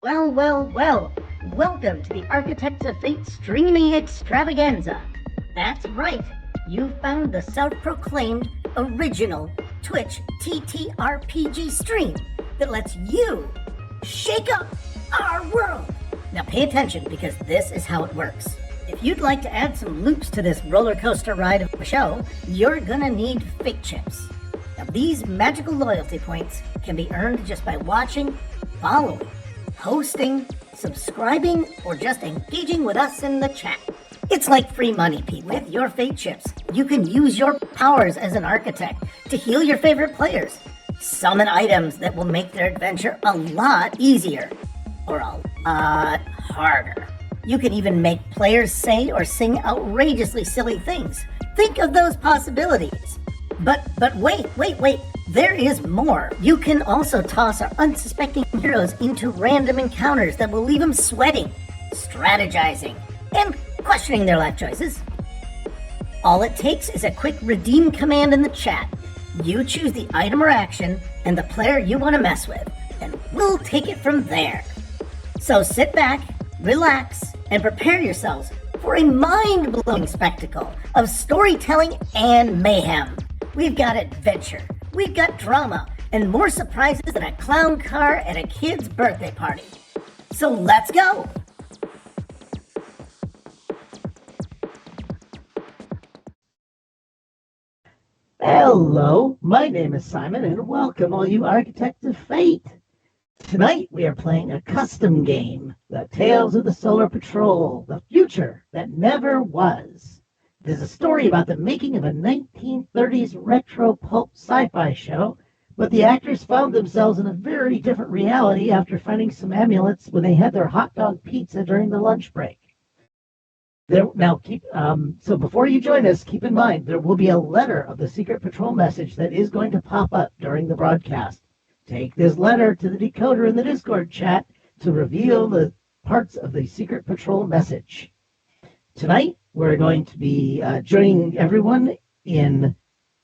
Well, well, well. Welcome to the Architects of Fate streaming extravaganza. That's right. You found the self-proclaimed original Twitch TTRPG stream that lets you shake up our world. Now pay attention because this is how it works. If you'd like to add some loops to this roller coaster ride of a show, you're gonna need fate chips. Now these magical loyalty points can be earned just by watching, following, hosting, subscribing, or just engaging with us in the chat. It's like free money, Pete. With your fate chips, you can use your powers as an architect to heal your favorite players, summon items that will make their adventure a lot easier, or a lot harder. You can even make players say or sing outrageously silly things. Think of those possibilities. But wait. There is more. You can also toss our unsuspecting heroes into random encounters that will leave them sweating, strategizing, and questioning their life choices. All it takes is a quick redeem command in the chat. You choose the item or action and the player you want to mess with, and we'll take it from there. So sit back, relax, and prepare yourselves for a mind-blowing spectacle of storytelling and mayhem. We've got adventure, we've got drama, and more surprises than a clown car at a kid's birthday party. So let's go! Hello, my name is Simon, and welcome all you Architects of Fate. Tonight we are playing a custom game, The Tales of the Solar Patrol, the future that never was. It is a story about the making of a 1930s retro pulp sci-fi show, but the actors found themselves in a very different reality after finding some amulets when they had their hot dog pizza during the lunch break. So before you join us, keep in mind there will be a letter of the Secret Patrol message that is going to pop up during the broadcast. Take this letter to the decoder in the Discord chat to reveal the parts of the Secret Patrol message. Tonight, we're going to be joining everyone in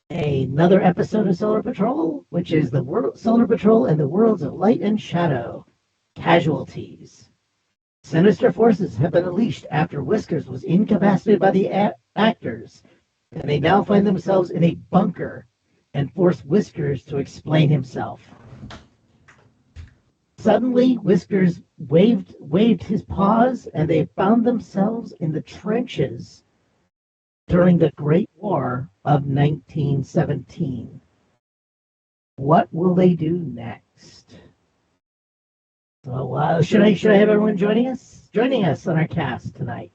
another episode of Solar Patrol, which is the Solar Patrol and the Worlds of Light and Shadow, Casualties. Sinister forces have been unleashed after Whiskers was incapacitated by the actors, and they now find themselves in a bunker and force Whiskers to explain himself. Suddenly, Whiskers waved his paws, and they found themselves in the trenches during the Great War of 1917. What will they do next? So, should I have everyone joining us? Joining us on our cast tonight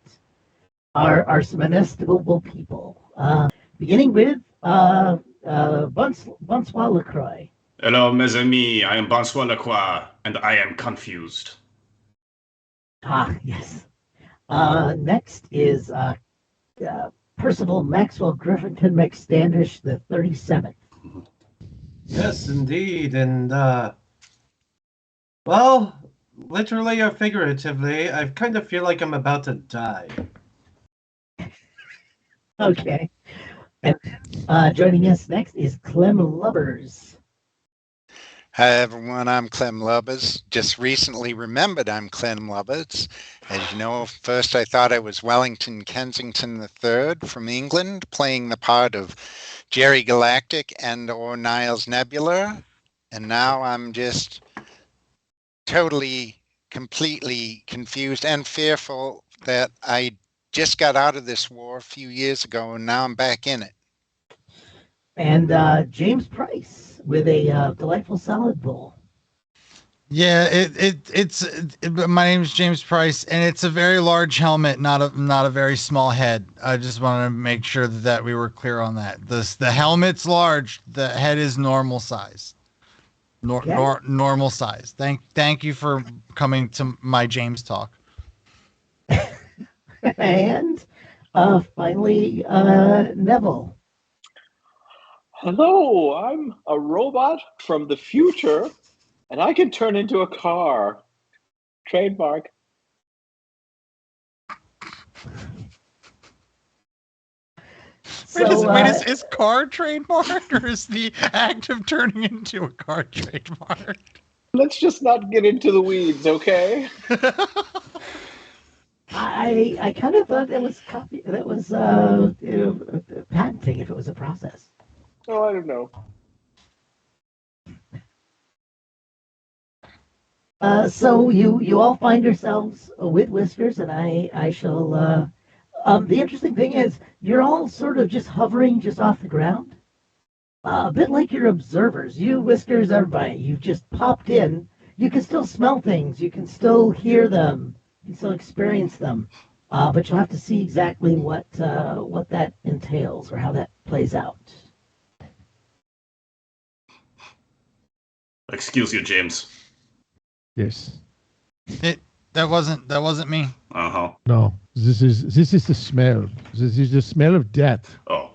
are some inestimable people. Beginning with Bonsoir Lacroix. Hello, mes amis. I am Bonsoir Lacroix, and I am confused. Yes. Next is Percival Maxwell Griffington McStandish, the 37th. Yes, indeed. And, well, literally or figuratively, I kind of feel like I'm about to die. Okay. And joining us next is Clem Lubbers. Hi everyone, I'm Clem Lubbers. Just recently remembered I'm Clem Lubbers. As you know, first I thought I was Wellington Kensington III from England, playing the part of Jerry Galactic and or Niles Nebula. And now I'm just totally, completely confused and fearful that I just got out of this war a few years ago and now I'm back in it. And James Price with a delightful salad bowl. Yeah, my name is James Price, and it's a very large helmet, not a very small head. I just wanted to make sure that we were clear on that. The helmet's large, the head is normal size. Normal size. Thank you for coming to my James talk. And finally, Neville. Hello, I'm a robot from the future, and I can turn into a car. Trademark. Is car trademarked, or is the act of turning into a car trademarked? Let's just not get into the weeds, okay? I kind of thought that was patenting if it was a process. Oh, I don't know. So you all find yourselves with whiskers, and I shall. The interesting thing is you're all sort of just hovering just off the ground, a bit like you're observers. You whiskers, everybody, you've just popped in. You can still smell things. You can still hear them. You can still experience them. But you'll have to see exactly what that entails or how that plays out. Excuse you, James. Yes. That wasn't me. Uh-huh. No. This is the smell. This is the smell of death. Oh.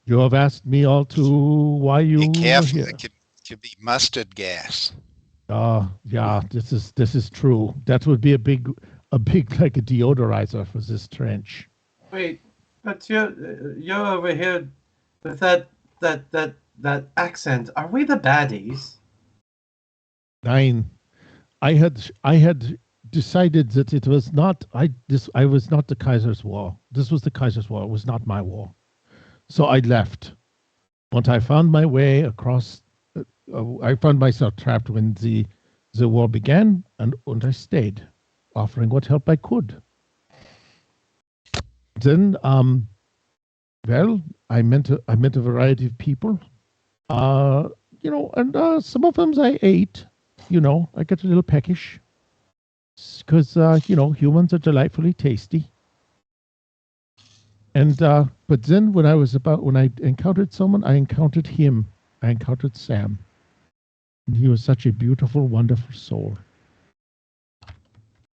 You have asked me all to why you Be were careful. here. It could be mustard gas. Yeah, this is true. That would be a big like a deodorizer for this trench. Wait, but you're over here with that accent. Are we the baddies? Nine. I had decided that it was not I was not the Kaiser's war. This was the Kaiser's war. It was not my war. So I left. Once I found my way across, I found myself trapped when the war began, and I stayed, offering what help I could. Then, well, I met a variety of people, and some of them I ate. I get a little peckish because humans are delightfully tasty. And but then when I encountered someone, I encountered him. I encountered Sam. And he was such a beautiful, wonderful soul.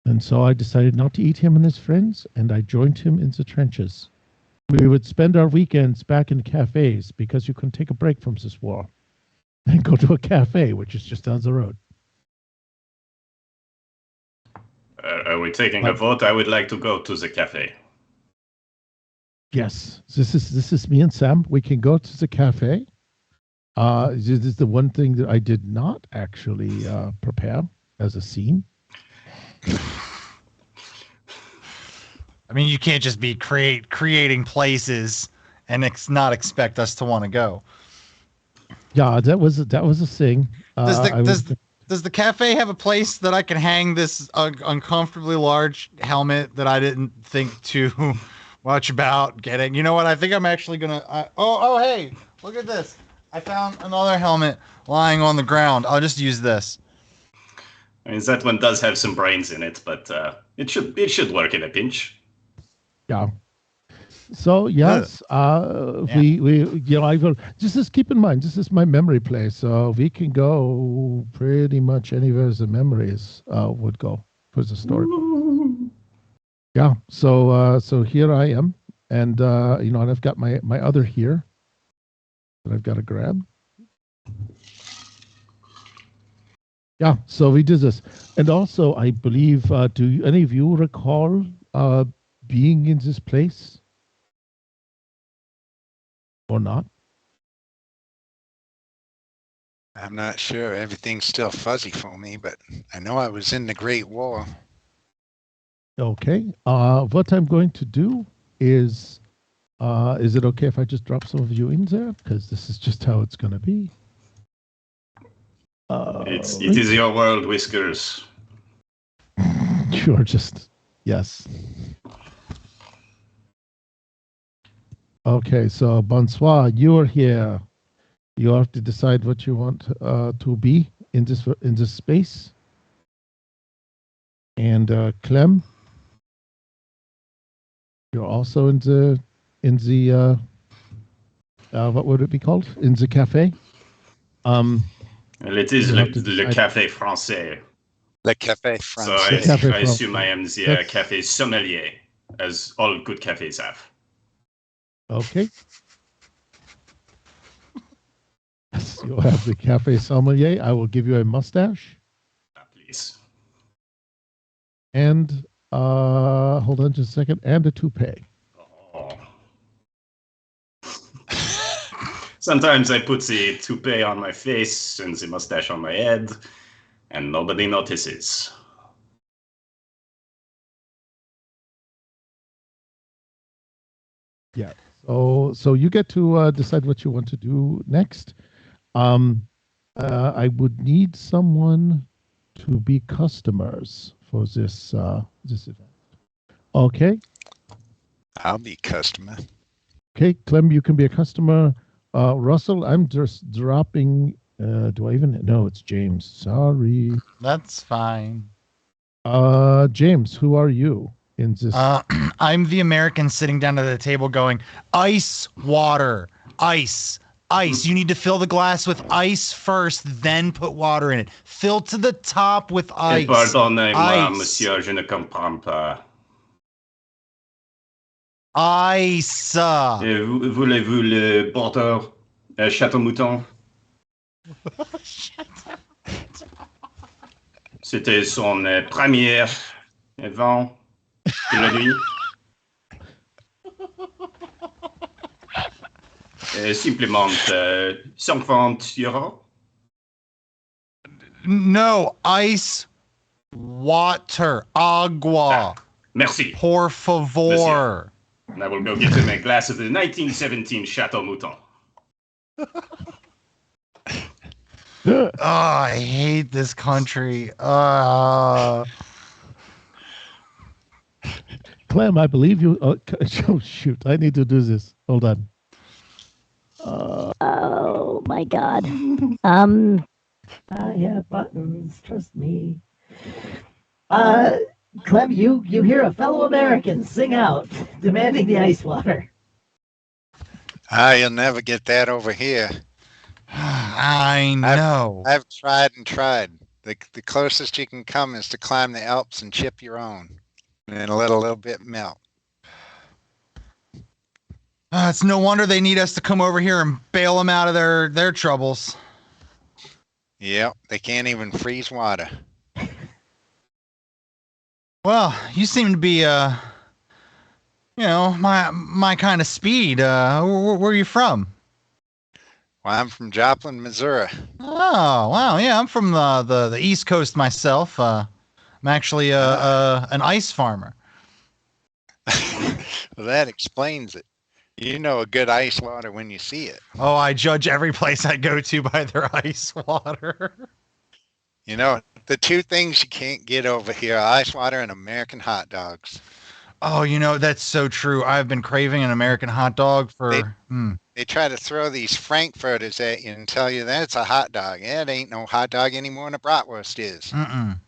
And so I decided not to eat him and his friends, and I joined him in the trenches. We would spend our weekends back in cafes because you can take a break from this war and go to a cafe, which is just down the road. Are we taking a vote? I would like to go to the cafe. Yes, this is me and Sam. We can go to the cafe. This is the one thing that I did not actually prepare as a scene. I mean, you can't just be creating places and not expect us to want to go. Yeah, that was a thing. Does the cafe have a place that I can hang this uncomfortably large helmet that I didn't think too much about getting? You know what? I think I'm actually gonna. Hey, look at this! I found another helmet lying on the ground. I'll just use this. I mean, that one does have some brains in it, but it should work in a pinch. Yeah. So yes, I will. Just keep in mind, this is my memory place, so we can go pretty much anywhere the memories would go for the story. Yeah. So here I am, and and I've got my other here that I've got to grab. Yeah. So we did this, and also I believe, do any of you recall being in this place? Or not? I'm not sure. Everything's still fuzzy for me, but I know I was in the Great War. Okay. What I'm going to do is it okay if I just drop some of you in there? Because this is just how it's going to be. It is your world, Whiskers. Sure, yes. Okay, so bonsoir, you're here. You have to decide what you want to be in this space. And Clem, you're also in the what would it be called? In the cafe. Well, it is le Café Français. Le Café Français. So I assume I am the café sommelier, as all good cafes have. Okay. Yes, you'll have the cafe sommelier. I will give you a mustache. Please. And hold on just a second. And a toupee. Oh. Sometimes I put the toupee on my face and the mustache on my head. and nobody notices. Yeah. So you get to decide what you want to do next. I would need someone to be customers for this event. Okay. I'll be customer. Okay, Clem, you can be a customer. Russell, I'm just dropping. Do I even? No, it's James. Sorry. That's fine. James, who are you in this? I'm the American sitting down at the table going, ice, water, ice, ice. You need to fill the glass with ice first, then put water in it. Fill to the top with ice. Pardonnez-moi, Ice. monsieur, je ne comprends pas. Ice. Voulez-vous le porteur Château Mouton? C'était son premier vent de la nuit. Simplement 50 euros. No, ice, water, agua. Merci. Por favor. And I will go get him a glass of the 1917 Château Mouton. Oh, I hate this country. Clem, I believe you. Oh, shoot. I need to do this. Hold on. Oh my God. Yeah, buttons. Trust me. Clem, you hear a fellow American sing out, demanding the ice water. You'll never get that over here. I know. I've tried and tried. The closest you can come is to climb the Alps and chip your own, and then let a little bit melt. It's no wonder they need us to come over here and bail them out of their troubles. Yep, they can't even freeze water. Well, you seem to be, my kind of speed. Where are you from? Well, I'm from Joplin, Missouri. Oh, wow. Yeah, I'm from the East Coast myself. I'm actually an ice farmer. Well, that explains it. You know a good ice water when you see it. Oh, I judge every place I go to by their ice water. You know, the two things you can't get over here are ice water and American hot dogs. Oh, that's so true. I've been craving an American hot dog for... They try to throw these frankfurters at you and tell you that's a hot dog. Yeah, it ain't no hot dog anymore than a bratwurst is. Mm-mm.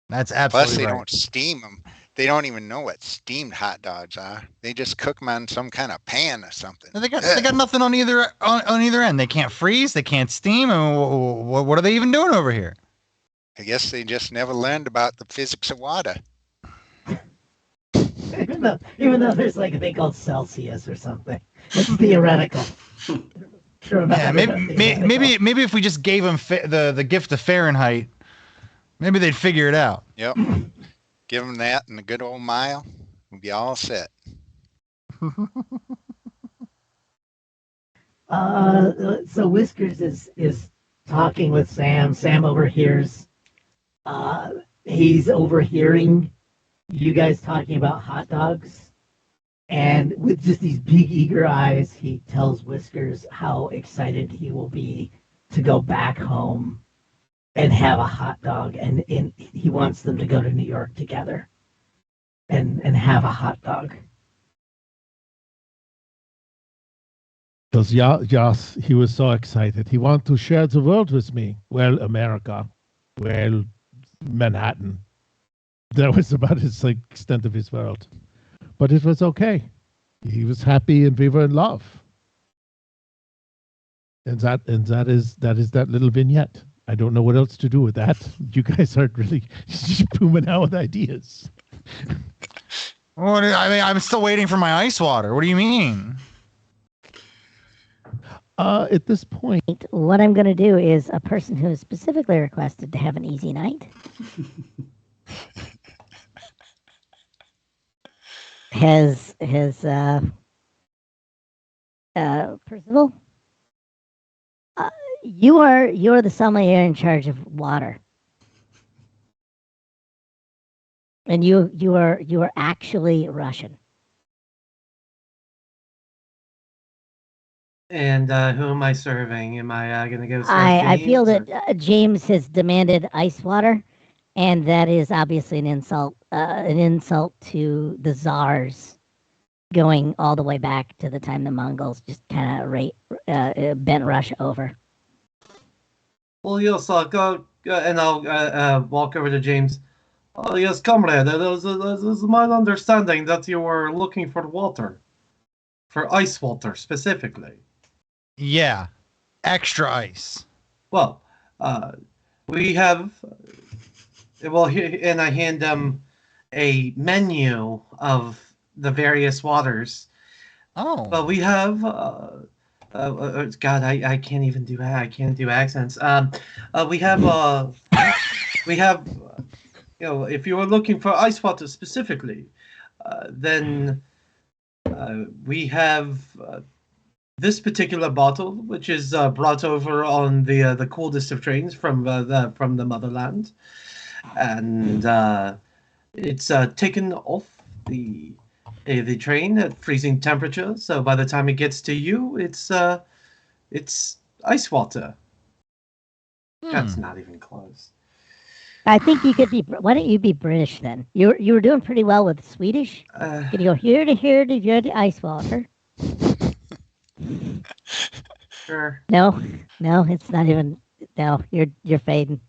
That's absolutely Plus, they right. don't steam them. They don't even know what steamed hot dogs are. They just cook them on some kind of pan or something. They got nothing on either end. They can't freeze. They can't steam. And what are they even doing over here? I guess they just never learned about the physics of water. Even though there's like a thing called Celsius or something. It's theoretical. Yeah, maybe if we just gave them the gift of Fahrenheit, maybe they'd figure it out. Yep. Give them that and a good old mile. We'll be all set. So Whiskers is talking with Sam. Sam overhears. He's overhearing you guys talking about hot dogs. And with just these big eager eyes, he tells Whiskers how excited he will be to go back home and have a hot dog. And he wants them to go to New York together and have a hot dog. Because yes, he was so excited. He wanted to share the world with me. Well, America. Well, Manhattan. That was about his extent of his world. But it was okay. He was happy and we were in love. And that is that little vignette. I don't know what else to do with that. You guys aren't really booming out with ideas. I'm still waiting for my ice water. What do you mean? At this point, What I'm going to do is a person who has specifically requested to have an easy night has Percival. You're the sommelier in charge of water. And you are actually Russian. And who am I serving? Am I going to go serve I feel James, that James has demanded ice water, and that is obviously an insult to the czars, going all the way back to the time the Mongols just kind of bent Russia over. Well, yes, I'll go and I'll walk over to James. Oh, yes, comrade. It is my understanding that you were looking for water, for ice water specifically. Yeah, extra ice. Well, we have. Well, and I hand them a menu of the various waters. Oh. Well, we have. God, I can't even do. I can't do accents. We have. We have. If you are looking for ice water specifically, then we have this particular bottle, which is brought over on the coldest of trains from the motherland, and it's taken off the train at freezing temperature. So by the time it gets to you, it's ice water. That's not even close. I think you could be. Why don't you be British then? You were doing pretty well with Swedish. Can you go here to ice water? Sure. No, it's not even. No, you're fading.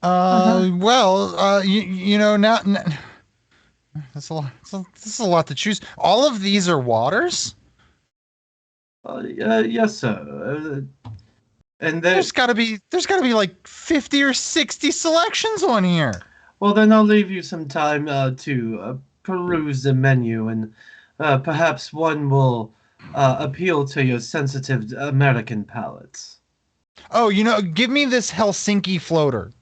Well, you know now. That's a lot. This is a lot to choose. All of these are waters. Yes, sir. And there's got to be like 50 or 60 selections on here. Well, then I'll leave you some time to peruse the menu, and perhaps one will appeal to your sensitive American palates. Oh, give me this Helsinki floater.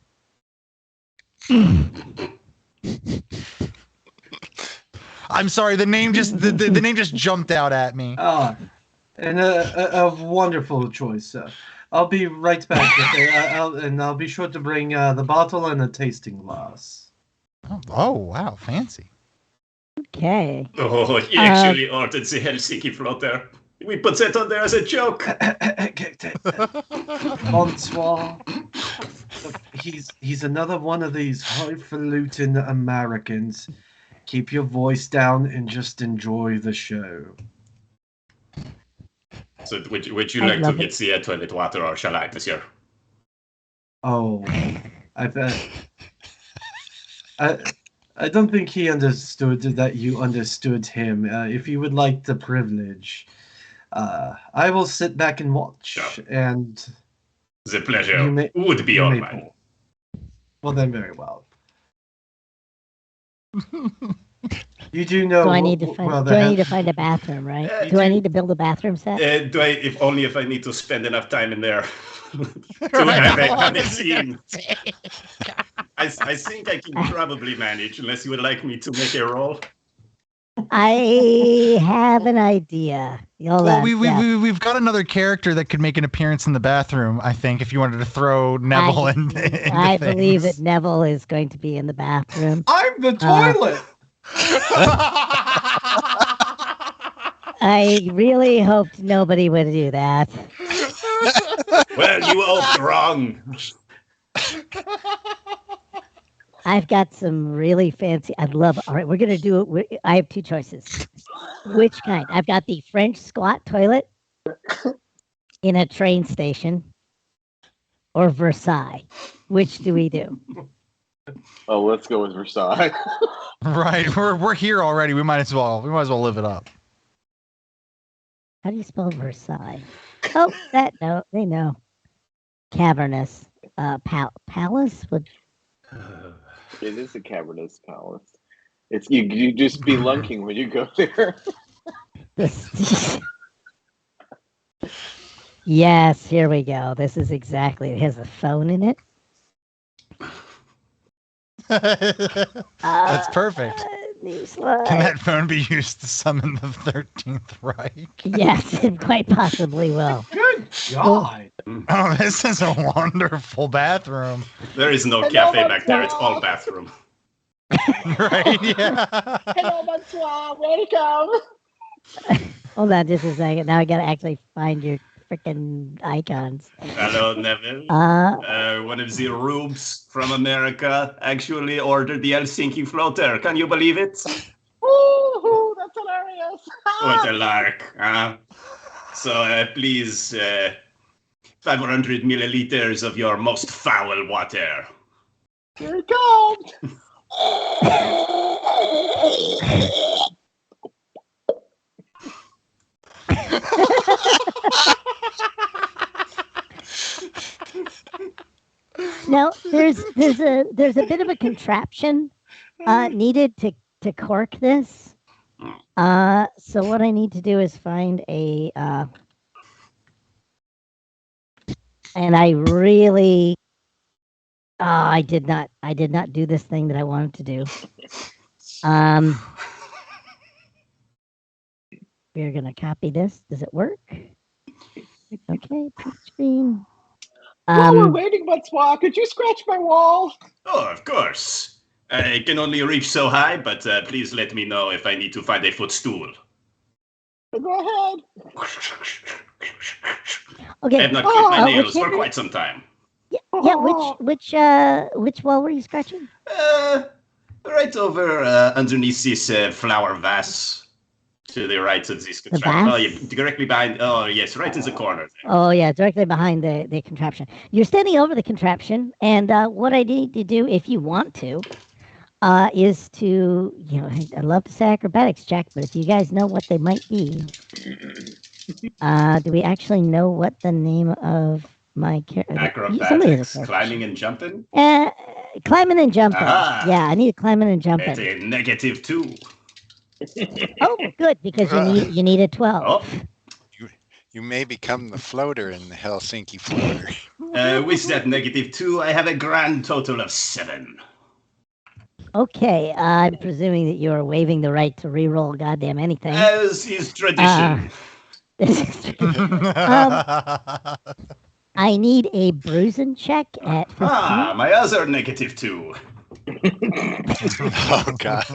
I'm sorry, the name just the name just jumped out at me. And a wonderful choice, sir. I'll be right back with it, and I'll be sure to bring the bottle and a tasting glass. Oh wow, fancy. Okay. Oh, he actually ordered the Helsinki floater. We put that on there as a joke. Bonsoir. He's another one of these highfalutin Americans. Keep your voice down and just enjoy the show. So would you like to get the toilet water, or shall I, monsieur? Oh, I don't think he understood that you understood him. If you would like the privilege, I will sit back and watch. Sure. And the pleasure would be all mine. Well, then, very well. You do know. Do I need to find a bathroom, right? Do I need to build a bathroom set? If I need to spend enough time in there to have a scene. I think I can probably manage, unless you would like me to make a roll. I have an idea. We've got another character that could make an appearance in the bathroom, I think, if you wanted to throw Neville in. I believe that Neville is going to be in the bathroom. I'm the toilet! I really hoped nobody would do that. Well, you hoped wrong. I've got some really fancy. All right, we're going to do it. I have two choices. Which kind? I've got the French squat toilet in a train station, or Versailles. Which do we do? Oh, let's go with Versailles. Right, we're here already. We might as well live it up. How do you spell Versailles? Oh, they know. Cavernous palace with. It is a cavernous palace. It's you just spelunking when you go there. Yes, here we go. This is exactly. It has a phone in it. That's perfect. Newsletter. Can that phone be used to summon the 13th Reich? Yes, it quite possibly will. Good God. Oh, this is a wonderful bathroom. There is no Hello, cafe back there. It's all Bonsoir. bathroom. Right? Yeah. Hello, bonsoir. Welcome. Hold on just a second. Now I gotta actually find your freaking icons. Hello, Neville. Uh, One of the rubes from America actually ordered the Helsinki floater. Can you believe it? Woohoo, that's hilarious. What a lark, huh? So please, 500 milliliters of your most foul water. Here it comes. now there's a bit of a contraption needed to cork this. So what I need to do is find a and I really I did not do this thing that I wanted to do. We're gonna copy this. Does it work? Okay, print screen. While we're waiting, bonsoir, could you scratch my wall? Oh, of course. I can only reach so high, but please let me know if I need to find a footstool. Go ahead. Okay. I have not clipped my nails which for quite some time. Yeah, which wall were you scratching? Right over underneath this flower vase. To the right of this contraption. vase? Oh, yeah, directly behind. Oh, yes, right in the corner. There. Oh yeah, directly behind the contraption. You're standing over the contraption, and what I need to do, if you want to, is to I'd love to say acrobatics check, but if you guys know what they might be, do we actually know what the name of my character? Acrobatics, climbing and jumping. Climbing and jumping. Aha. Yeah, I need climbing and jumping. It's a -2. Oh, good, because you need a 12. Oh. You may become the floater in the Helsinki floater. With that -2, I have a grand total of 7. Okay, I'm presuming that you are waiving the right to re-roll goddamn anything. As is tradition. I need a bruising check at 15. My other -2. Oh, God.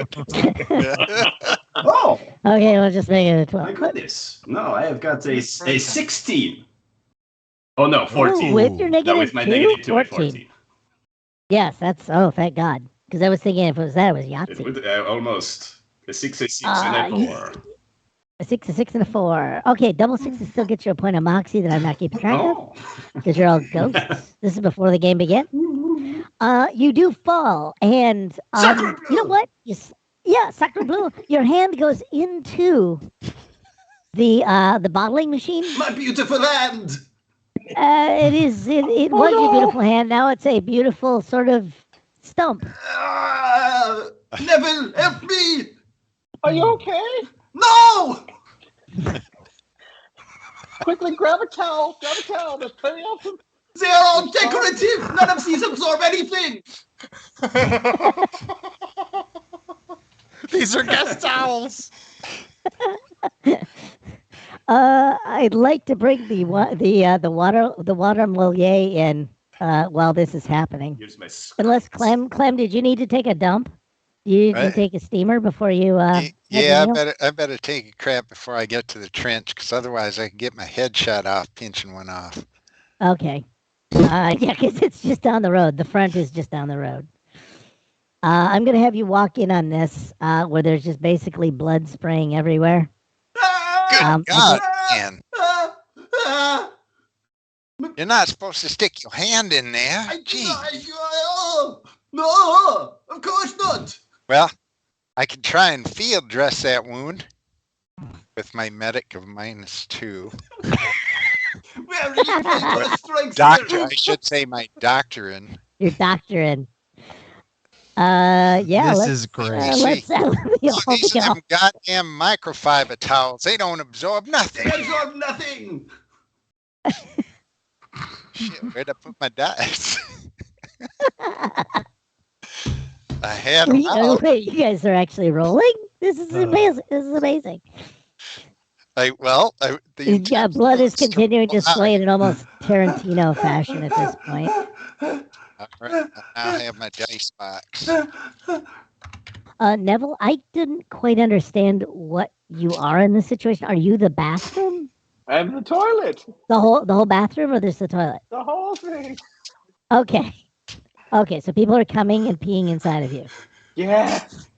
Oh! Okay, we'll just make it a 12. My goodness. No, I have got a 16. Oh, no, 14. Ooh, with your No, with my -2, -2 at 14. Yes, thank God. Because I was thinking if it was that, it was It Yahtzee. would, almost. A 6, a 6, and a 4. A 6, a 6, and a 4. Okay, double sixes still get you a point of moxie that I'm not keeping track of. Oh. Because you're all ghosts. This is before the game began. You do fall, and you know what? Sacre bleu. Your hand goes into the bottling machine. My beautiful hand! It was your beautiful hand. Now it's a beautiful sort of stump. Neville, help me! Are you okay? No! Quickly, grab a towel. There's plenty of them. They are all decorative! None of these absorb anything! These are guest towels. I'd like to bring the water moilier in while this is happening. Here's my Unless Clem, did you need to take a dump? You can take a steamer before you. Yeah, I better take a crap before I get to the trench, because otherwise I can get my head shot off pinching one off. Okay. Yeah, because it's just down the road. The front is just down the road. I'm gonna have you walk in on this, where there's just basically blood spraying everywhere. Good God, man! You're not supposed to stick your hand in there. Gee. No, of course not. Well, I can try and field dress that wound with my medic of -2. Where is the strength? Doctor, I should say my doctorin. Your doctorin. Yeah. This is great. Let's These are them goddamn microfiber towels. They don't absorb nothing. They absorb nothing. Shit, where'd I put my dice? I had them out. Wait, you guys are actually rolling? This is amazing. Yeah, blood is continuing to slay in an almost Tarantino fashion at this point. All right, I now have my dice box. Neville, I didn't quite understand what you are in this situation. Are you the bathroom? I'm the toilet. The whole bathroom, or there's the toilet? The whole thing. Okay. Okay, so people are coming and peeing inside of you. Yes.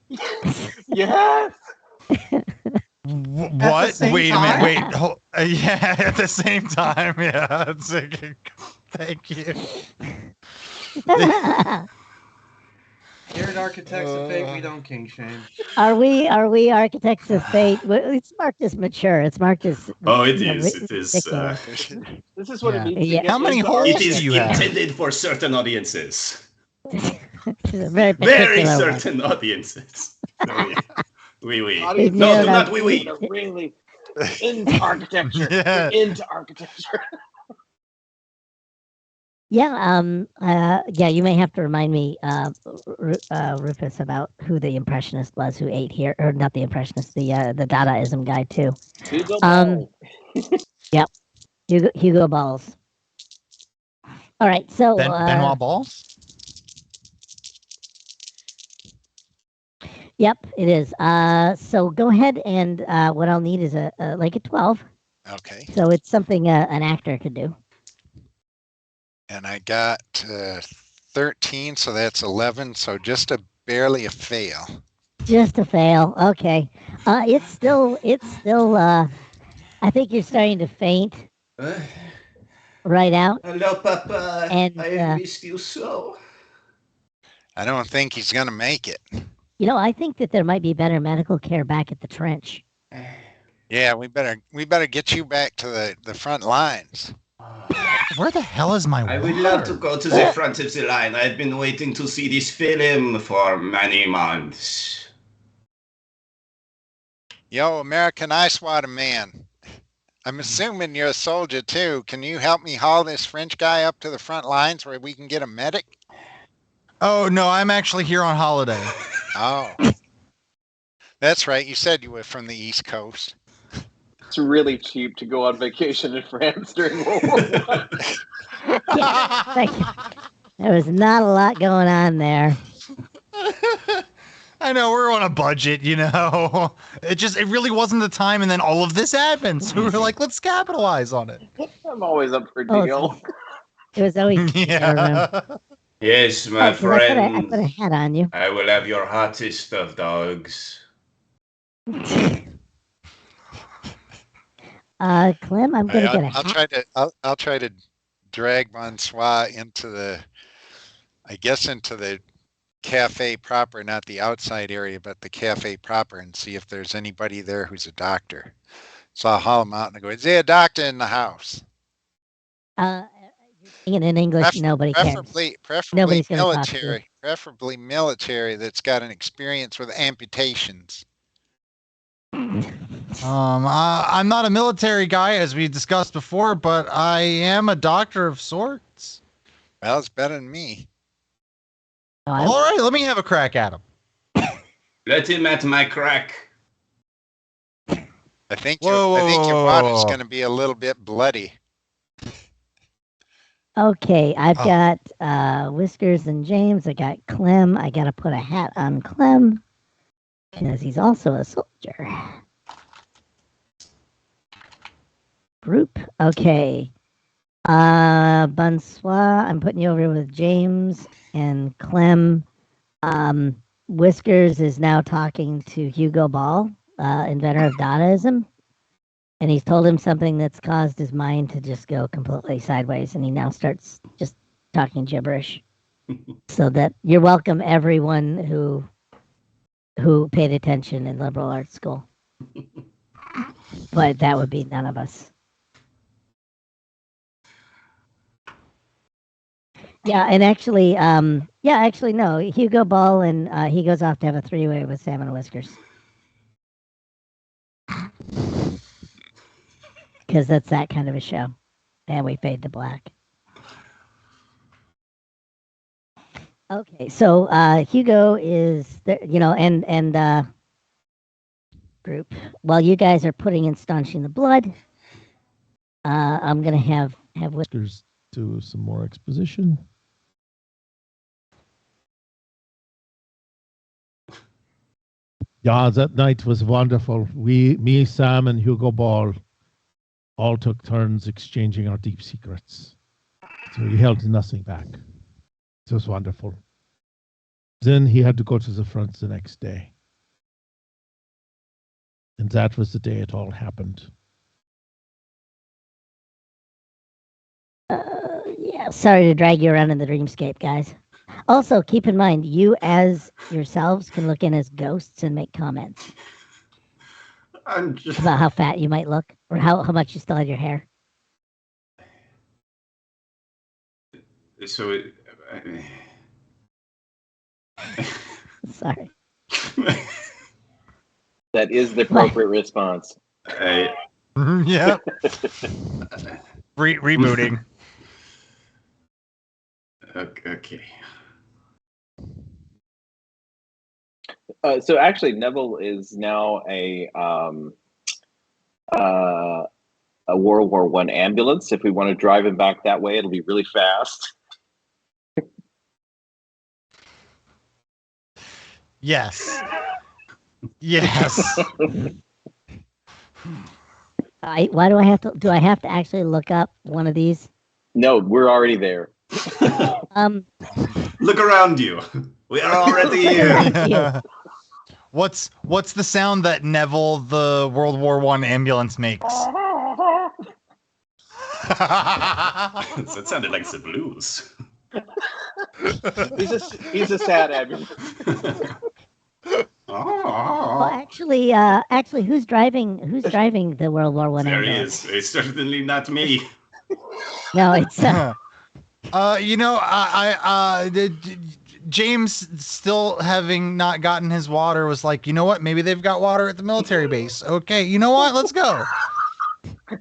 Yes. What? Wait a minute. Wait. Yeah, at the same time. Yeah. Thank you. Here at Architects of Fate, we don't king shame. Are we Architects of Fate? It's marked as mature. It's marked as It is. It is. This is what it means. Yeah. To get How many into holes It do is you have? intended for certain audiences. very Very particular one. certain audiences. Oui. Audiences No, narrowed not down- oui. that are really into architecture. Yeah. Into architecture. Yeah. Yeah. You may have to remind me, Rufus, about who the impressionist was who ate here, or not the impressionist, the Dadaism guy too. Hugo Um, Ball. Hugo Balls. All right. So Benoit Balls? Yep, it is. So go ahead, and what I'll need is a 12. Okay. So it's something an actor could do. And I got 13, so that's 11. So just barely a fail. Just a fail. Okay. It's still. I think you're starting to faint right out. Hello, Papa. And, I missed you so. I don't think he's gonna make it. I think that there might be better medical care back at the trench. Yeah, we better get you back to the front lines. Where the hell is my I water? would love to go to the front of the line. I've been waiting to see this film for many months. Yo, American Ice Water Man. I'm assuming you're a soldier too. Can you help me haul this French guy up to the front lines where we can get a medic? Oh, no, I'm actually here on holiday. Oh. That's right. You said you were from the East Coast. It's really cheap to go on vacation in France during World War I. There was not a lot going on there. I know, we're on a budget, It really wasn't the time, and then all of this happened. So we were like, let's capitalize on it. I'm always up for a deal. It was always Yeah. Yes, my friend. I put a hat on you. I will have your hottest of dogs. Clem, I'm gonna get a hat. I'll try to drag Bonsoir into the cafe proper, not the outside area, but the cafe proper, and see if there's anybody there who's a doctor. So I'll haul him out and I go, is there a doctor in the house? In English, nobody cares. Preferably Nobody's gonna talk to you. military. Preferably military that's got an experience with amputations. I'm not a military guy, as we discussed before, but I am a doctor of sorts. Well, it's better than me. All right, let me have a crack at him. Let him at my crack. I think your water's going to be a little bit bloody. Okay, I've got Whiskers and James. I got Clem. I got to put a hat on Clem because he's also a soldier. Group. Okay. Bonsoir. I'm putting you over with James and Clem. Whiskers is now talking to Hugo Ball, inventor of Dadaism. And he's told him something that's caused his mind to just go completely sideways, and he now starts just talking gibberish. So that you're welcome, everyone who paid attention in liberal arts school. But that would be none of us. Yeah, and actually, no. Hugo Ball and he goes off to have a three-way with Sam and Whiskers. Because that's that kind of a show. And we fade to black. Okay, so Hugo is there, and group. While you guys are putting in staunching the blood, I'm gonna have Let's do some more exposition. Yeah, that night was wonderful. Me, Sam, and Hugo Ball all took turns exchanging our deep secrets. So he held nothing back. It was wonderful. Then he had to go to the front the next day. And that was the day it all happened. Yeah, sorry to drag you around in the dreamscape, guys. Also, keep in mind, you as yourselves can look in as ghosts and make comments I'm just. about how fat you might look or how much you still had your hair. So Sorry. That is the appropriate response. Yeah. Rebooting. Okay. So actually, Neville is now a World War I ambulance. If we want to drive him back that way, it'll be really fast. Yes. Yes. Why do I have to? Do I have to actually look up one of these? No, we're already there. Look around you. We are already here. Yeah. What's the sound that Neville the World War I ambulance makes? That sounded like the blues. He's a sad ambulance. Well, actually, who's driving the World War I There he ambulance? is. It's certainly not me. No, it's James, still having not gotten his water, was like, you know what? Maybe they've got water at the military base. Okay, you know what? Let's go.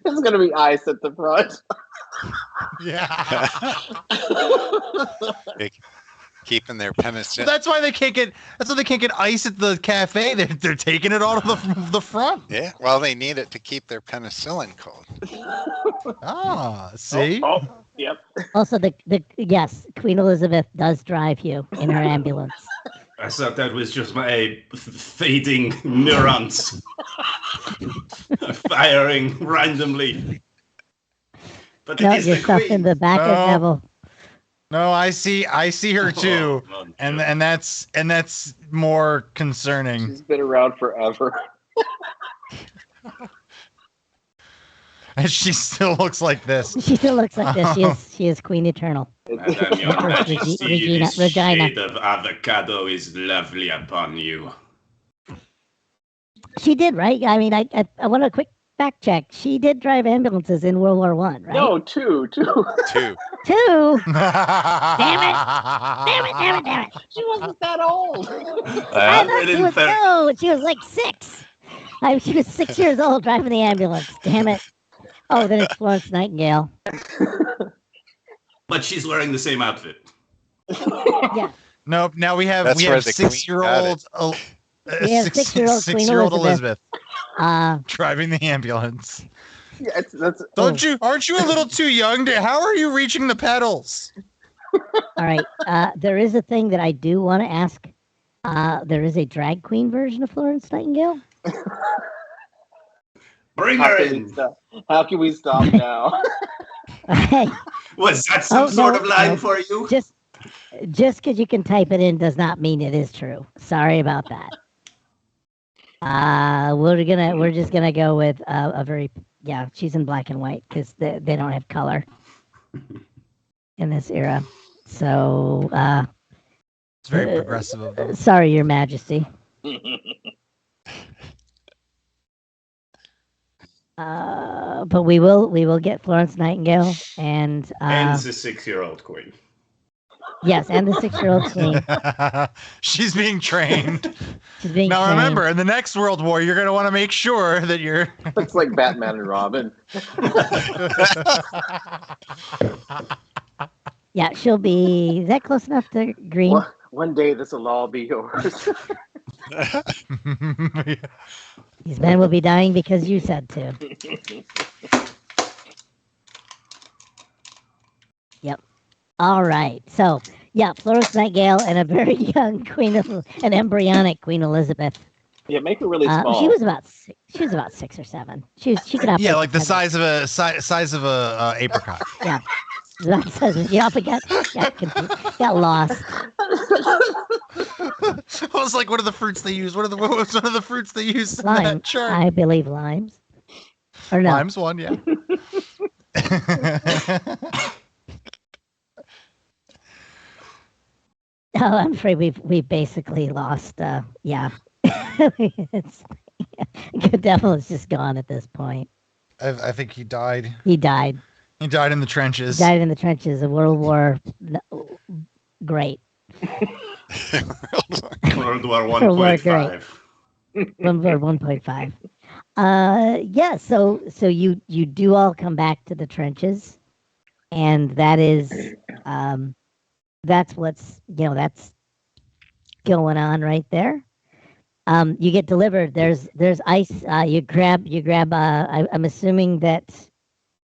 There's gonna be ice at the front. Yeah. Keeping their penicillin. That's why they can't get. That's why they can't get ice at the cafe. They're taking it out of the front. Yeah, well, they need it to keep their penicillin cold. Ah, see. Oh, yep. also yes, Queen Elizabeth does drive you in her ambulance. I thought that was just my fading neurons firing randomly. But No, it is you're the stuck queen. in the back No. of Neville. No, I see her too, Oh, and that's more concerning. She's been around forever. And she still looks like this. She still looks like this. She is Queen Eternal. Madame, your Empress Majesty, this Regina. shade of avocado is lovely upon you. She did, right? I mean, I want a quick fact check. She did drive ambulances in World War I, right? No, two. Two. Two. Damn Damn it. She wasn't that old. I thought she was like 6. She was 6 years old driving the ambulance. Damn it. Oh, then it's Florence Nightingale. But she's wearing the same outfit. Yeah. Nope. Now we have That's where the queen 6-year-old. We have 6-year-old Queen Elizabeth. Driving the ambulance. Yeah, that's. Aren't you a little too young how are you reaching the pedals? All right. There is a thing that I do want to ask. There is a drag queen version of Florence Nightingale. Bring her in. How can we stop now? Hey, Was that some sort of line for you? just because you can type it in does not mean it is true. Sorry about that. We're just gonna go with a very she's in black and white because they don't have color in this era. So It's very progressive of them. sorry, Your Majesty. But we will get Florence Nightingale and the 6-year-old queen. yes, and the 6-year-old queen. She's being trained. She's being Now trained. remember, in the next World War, you're going to want to make sure that you're. Looks like Batman and Robin. Yeah, she'll be. Is that close enough to green? One day this will all be yours. These men will be dying because you said to. Yep. All right. So, yeah, Florence Nightingale and a very young an embryonic Queen Elizabeth. Yeah, make her really small. She was about 6. She was about 6 or 7. She could operate. Yeah, like the size of a apricot. Yeah. That says got lost. I was like, what are the fruits they use? What was one of the fruits they use in Lime. that chart? I believe limes. Or no. Lime's one, yeah. Oh, I'm afraid we've basically lost. Yeah, Good Devil is just gone at this point. I think he died. He died. He died in the trenches. He died in the trenches of World War. Great. World War 1.5. World War 1.5. Yeah. So you do all come back to the trenches, and that is that's what's that's going on right there. You get delivered. There's ice. You grab. I'm assuming that.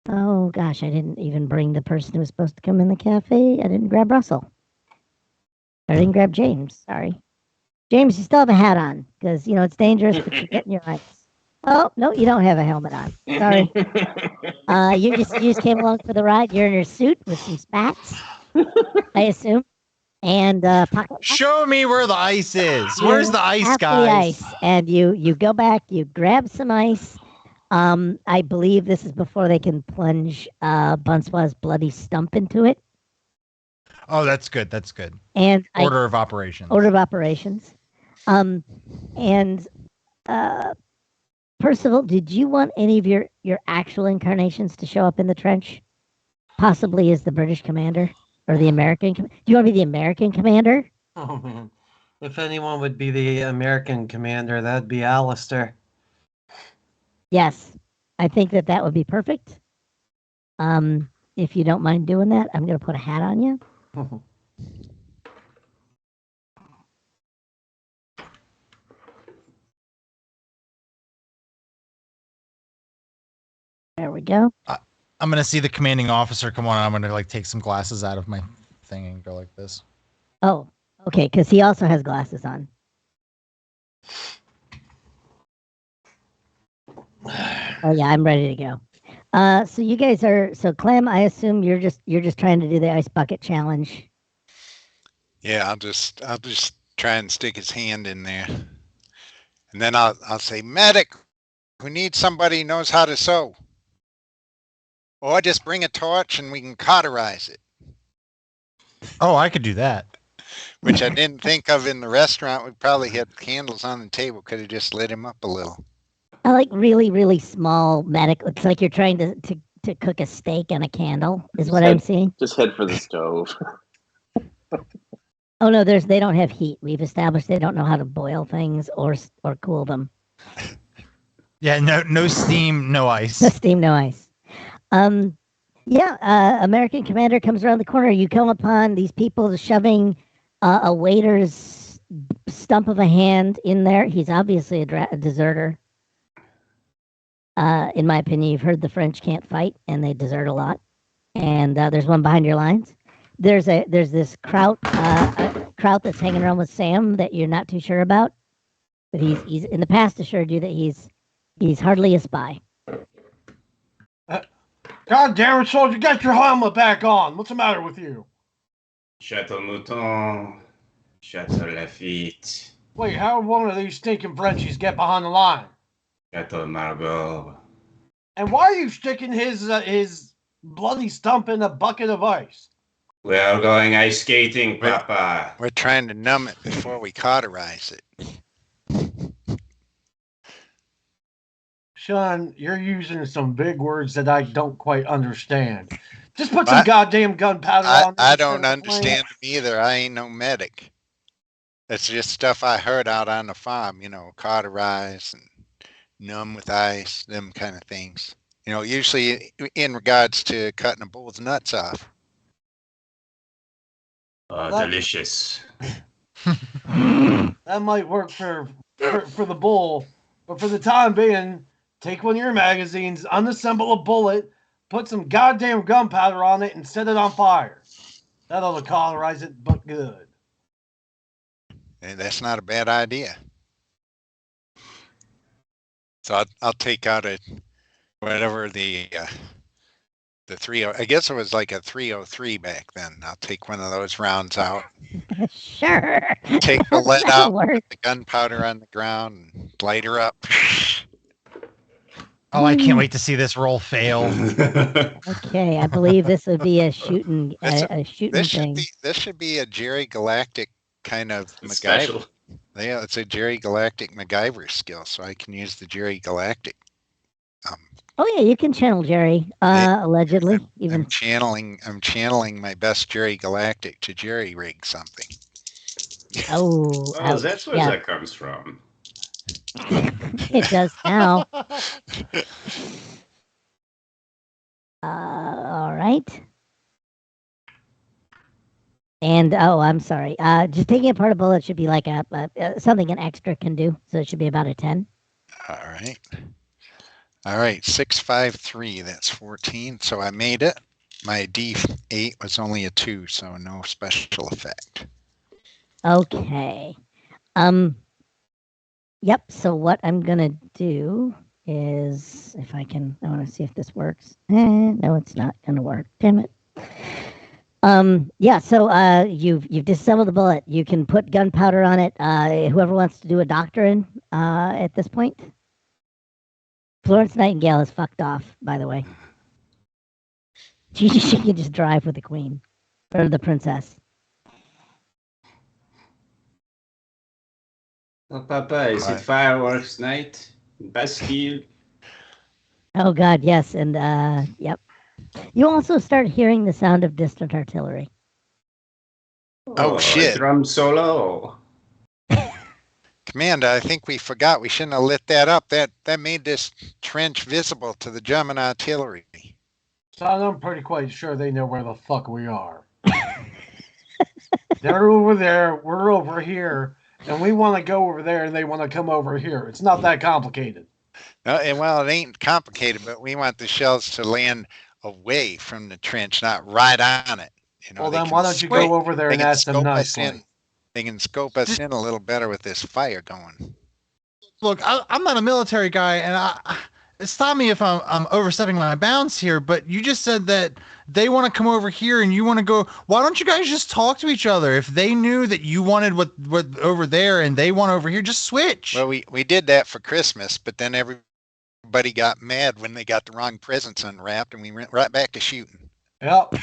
Oh gosh, I didn't even bring the person who was supposed to come in the cafe. I didn't grab Russell. I didn't grab James. Sorry, James. You still have a hat on because it's dangerous, but you're getting your ice. Oh no, you don't have a helmet on. Sorry. You just came along for the ride. You're in your suit with some spats, I assume, and pocket. Show me where the ice is. Where's the ice, guys? The ice, and you go back. You grab some ice. I believe this is before they can plunge Bonsoir's bloody stump into it. Oh, that's good. That's good. And Order of operations. And Percival, did you want any of your actual incarnations to show up in the trench? Possibly as the British commander or the American. Do you want to be the American commander? Oh man, if anyone would be the American commander, that'd be Alistair. Yes, I think that would be perfect. If you don't mind doing that, I'm going to put a hat on you. There we go. I'm going to see the commanding officer come on. I'm going to take some glasses out of my thing and go like this. Oh, okay, because he also has glasses on. Oh yeah, I'm ready to go. So you guys Clem, I assume you're just trying to do the ice bucket challenge. Yeah, I'll just try and stick his hand in there, and then I'll say, medic, who needs somebody who knows how to sew, or just bring a torch and we can cauterize it. Oh, I could do that. Which I didn't think of in the restaurant. We probably had candles on the table. Could have just lit him up a little. I like really, really small medic. It's like you're trying to cook a steak on a candle, is what I'm seeing. Just head for the stove. Oh no, they don't have heat. We've established they don't know how to boil things or cool them. Yeah, no steam, no ice. No steam, no ice. American commander comes around the corner. You come upon these people shoving a waiter's stump of a hand in there. He's obviously a deserter. In my opinion, you've heard the French can't fight and they desert a lot. And there's one behind your lines. There's this kraut that's hanging around with Sam that you're not too sure about. But he's in the past assured you that he's hardly a spy. God damn it, soldier, get your helmet back on. What's the matter with you? Chateau Mouton, Chateau Lafitte. Wait, how one of these stinking Frenchies get behind the line? Chateau Margaux. And why are you sticking his bloody stump in a bucket of ice? We are going ice skating, Papa. We're trying to numb it before we cauterize it. Sean, you're using some big words that I don't quite understand. Just put some goddamn gunpowder on. I don't understand them either. I ain't no medic. It's just stuff I heard out on the farm, cauterize and numb with ice, them kind of things. Usually in regards to cutting a bull's nuts off. Delicious. That might work for the bull, But for the time being, take one of your magazines, unassemble a bullet, put some goddamn gunpowder on it, and set it on fire. That ought to cauterize it, but good. And that's not a bad idea. So I'll take out whatever the 30. I guess it was like a 303 back then. I'll take one of those rounds out. Sure. Take the lead That'll out, work. put the gunpowder on the ground, and light her up. Oh, I can't wait to see this roll fail. Okay, I believe this would be a shooting This thing. should be a Jerry Galactic kind of Special. MacGyver. Yeah, it's a Jerry Galactic MacGyver skill, so I can use the Jerry Galactic. Oh yeah, you can channel Jerry. Allegedly, even. I'm channeling my best Jerry Galactic to jerry rig something. Oh, Oh, that's where that comes from. It does now. All right. And I'm sorry. Just taking apart a bullet should be like something an extra can do. So it should be about a 10. All right. 653. That's 14. So I made it. My D8 was only a 2, so no special effect. Okay. Yep. So what I'm gonna do is, if I can, I want to see if this works. No, it's not gonna work. Damn it. Yeah. So you've disassembled the bullet. You can put gunpowder on it. Whoever wants to do a doctrine at this point. Florence Nightingale is fucked off, by the way. She can just drive with the queen or the princess. Oh, Papa, is it fireworks night in Bastille? Oh God, yes, and yep. You also start hearing the sound of distant artillery. Oh shit! Drum solo. Commander, I think we forgot. We shouldn't have lit that up. That made this trench visible to the German artillery. So I'm pretty quite sure they know where the fuck we are. They're over there, we're over here, and we want to go over there, and they want to come over here. It's not that complicated. Well, it ain't complicated, but we want the shells to land away from the trench, not right on it. You know, well, then why don't you go over there and ask them nicely? They can scope us in a little better with this fire going. Look, I'm not a military guy, and stop me if I'm overstepping my bounds here, but you just said that they want to come over here and you want to go. Why don't you guys just talk to each other? If they knew that you wanted what over there and they want over here, just switch. Well, we did that for Christmas, but then everybody got mad when they got the wrong presents unwrapped, and we went right back to shooting. Yep.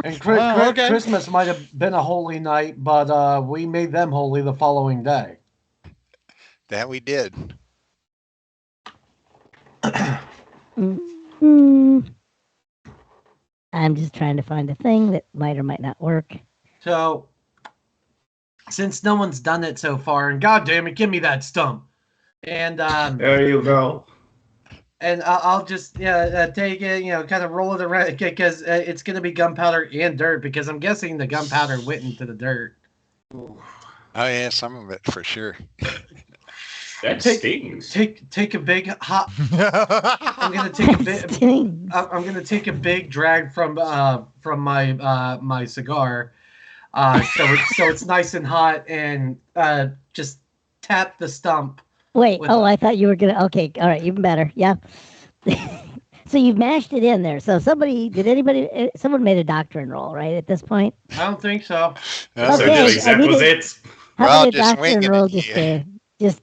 And Christmas might have been a holy night, but we made them holy the following day. That we did. I'm just trying to find a thing that might or might not work. So, since no one's done it so far, and goddamn it, give me that stump. And there you go. And I'll just take it, kind of roll it around because it's going to be gunpowder and dirt because I'm guessing the gunpowder went into the dirt. Oh yeah, some of it for sure. That stings. Take a big hot. I'm gonna take a big. I'm gonna take a big drag from my my cigar, so it's nice and hot, and just tap the stump. Wait. I thought you were gonna. Okay. All right. Even better. Yeah. So you've mashed it in there. So someone made a doctrine roll, right? At this point. I don't think so. Okay. That was it. How about a doctrine roll just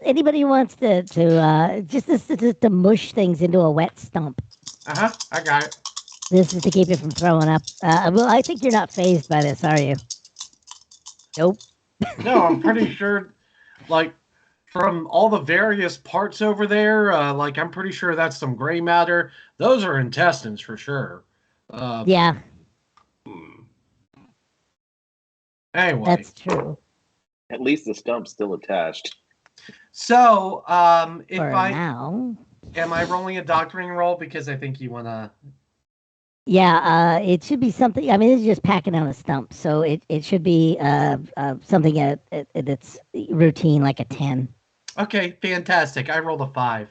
anybody who wants to mush things into a wet stump. I got it. This is to keep it from throwing up. Well, I think you're not fazed by this, are you? Nope. No, I'm pretty sure. Like from all the various parts over there, I'm pretty sure that's some gray matter. Those are intestines for sure. Yeah. Anyway, that's true. At least the stump's still attached. So, am I rolling a doctoring roll because I think you want to Yeah, it should be something. I mean, this is just packing down a stump, so it should be something that's routine, like a 10. Okay, fantastic. I rolled a 5.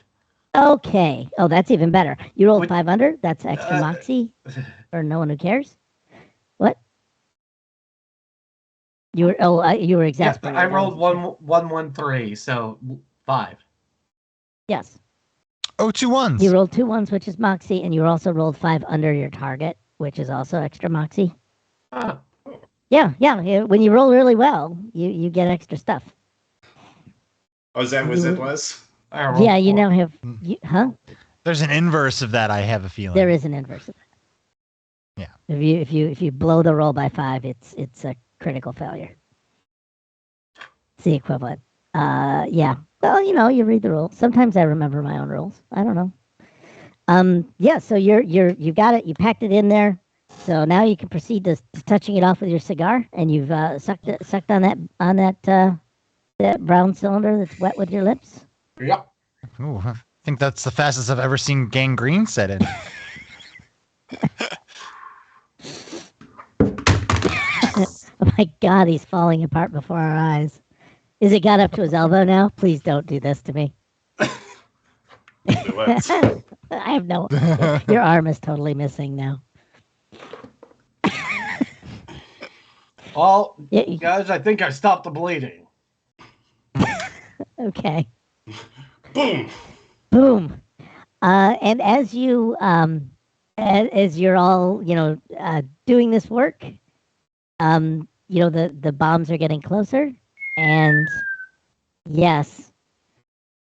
Okay. Oh, that's even better. You rolled Would- 5 under. That's extra moxie for no one who cares. What? You were you were Yeah, exasperated. I rolled 113, so 5. Yes. Oh, 2 ones. You rolled 2 ones, which is moxie, and you also rolled 5 under your target, which is also extra moxie. Ah. Yeah. When you roll really well, you get extra stuff. Oh, is that what that was? Yeah, you now have. Huh? There's an inverse of that. I have a feeling there is an inverse of that. Yeah. If you blow the roll by 5, it's a critical failure. It's the equivalent. Yeah. Well, you read the rules. Sometimes I remember my own rules. I don't know. Yeah. So you got it. You packed it in there. So now you can proceed to touching it off with your cigar, and you've sucked on that brown cylinder that's wet with your lips. Yep. Ooh, I think that's the fastest I've ever seen gangrene set in. Oh my God, he's falling apart before our eyes. Is it got up to his elbow now? Please don't do this to me. I have no. Your arm is totally missing now. Well, guys, I think I stopped the bleeding. Okay. Boom. Boom. And as you as you're all doing this work, the bombs are getting closer, and yes,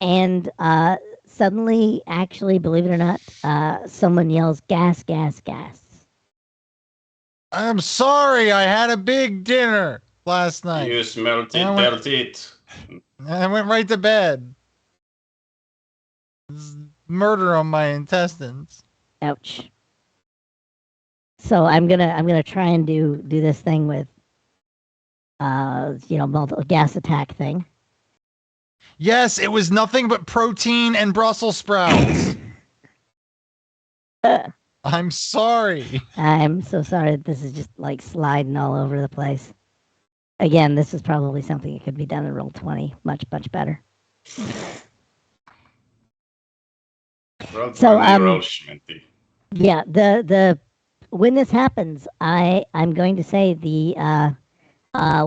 and suddenly, actually, believe it or not, someone yells, "Gas, gas, gas." I'm sorry, I had a big dinner last night. You smelt it, felt it. I went right to bed. Murder on my intestines. Ouch. So I'm gonna try and do this thing with multiple gas attack thing. Yes, it was nothing but protein and Brussels sprouts. I'm sorry. I'm so sorry that this is just like sliding all over the place. Again, this is probably something that could be done in roll 20 much better. So yeah, the when this happens, I'm going to say the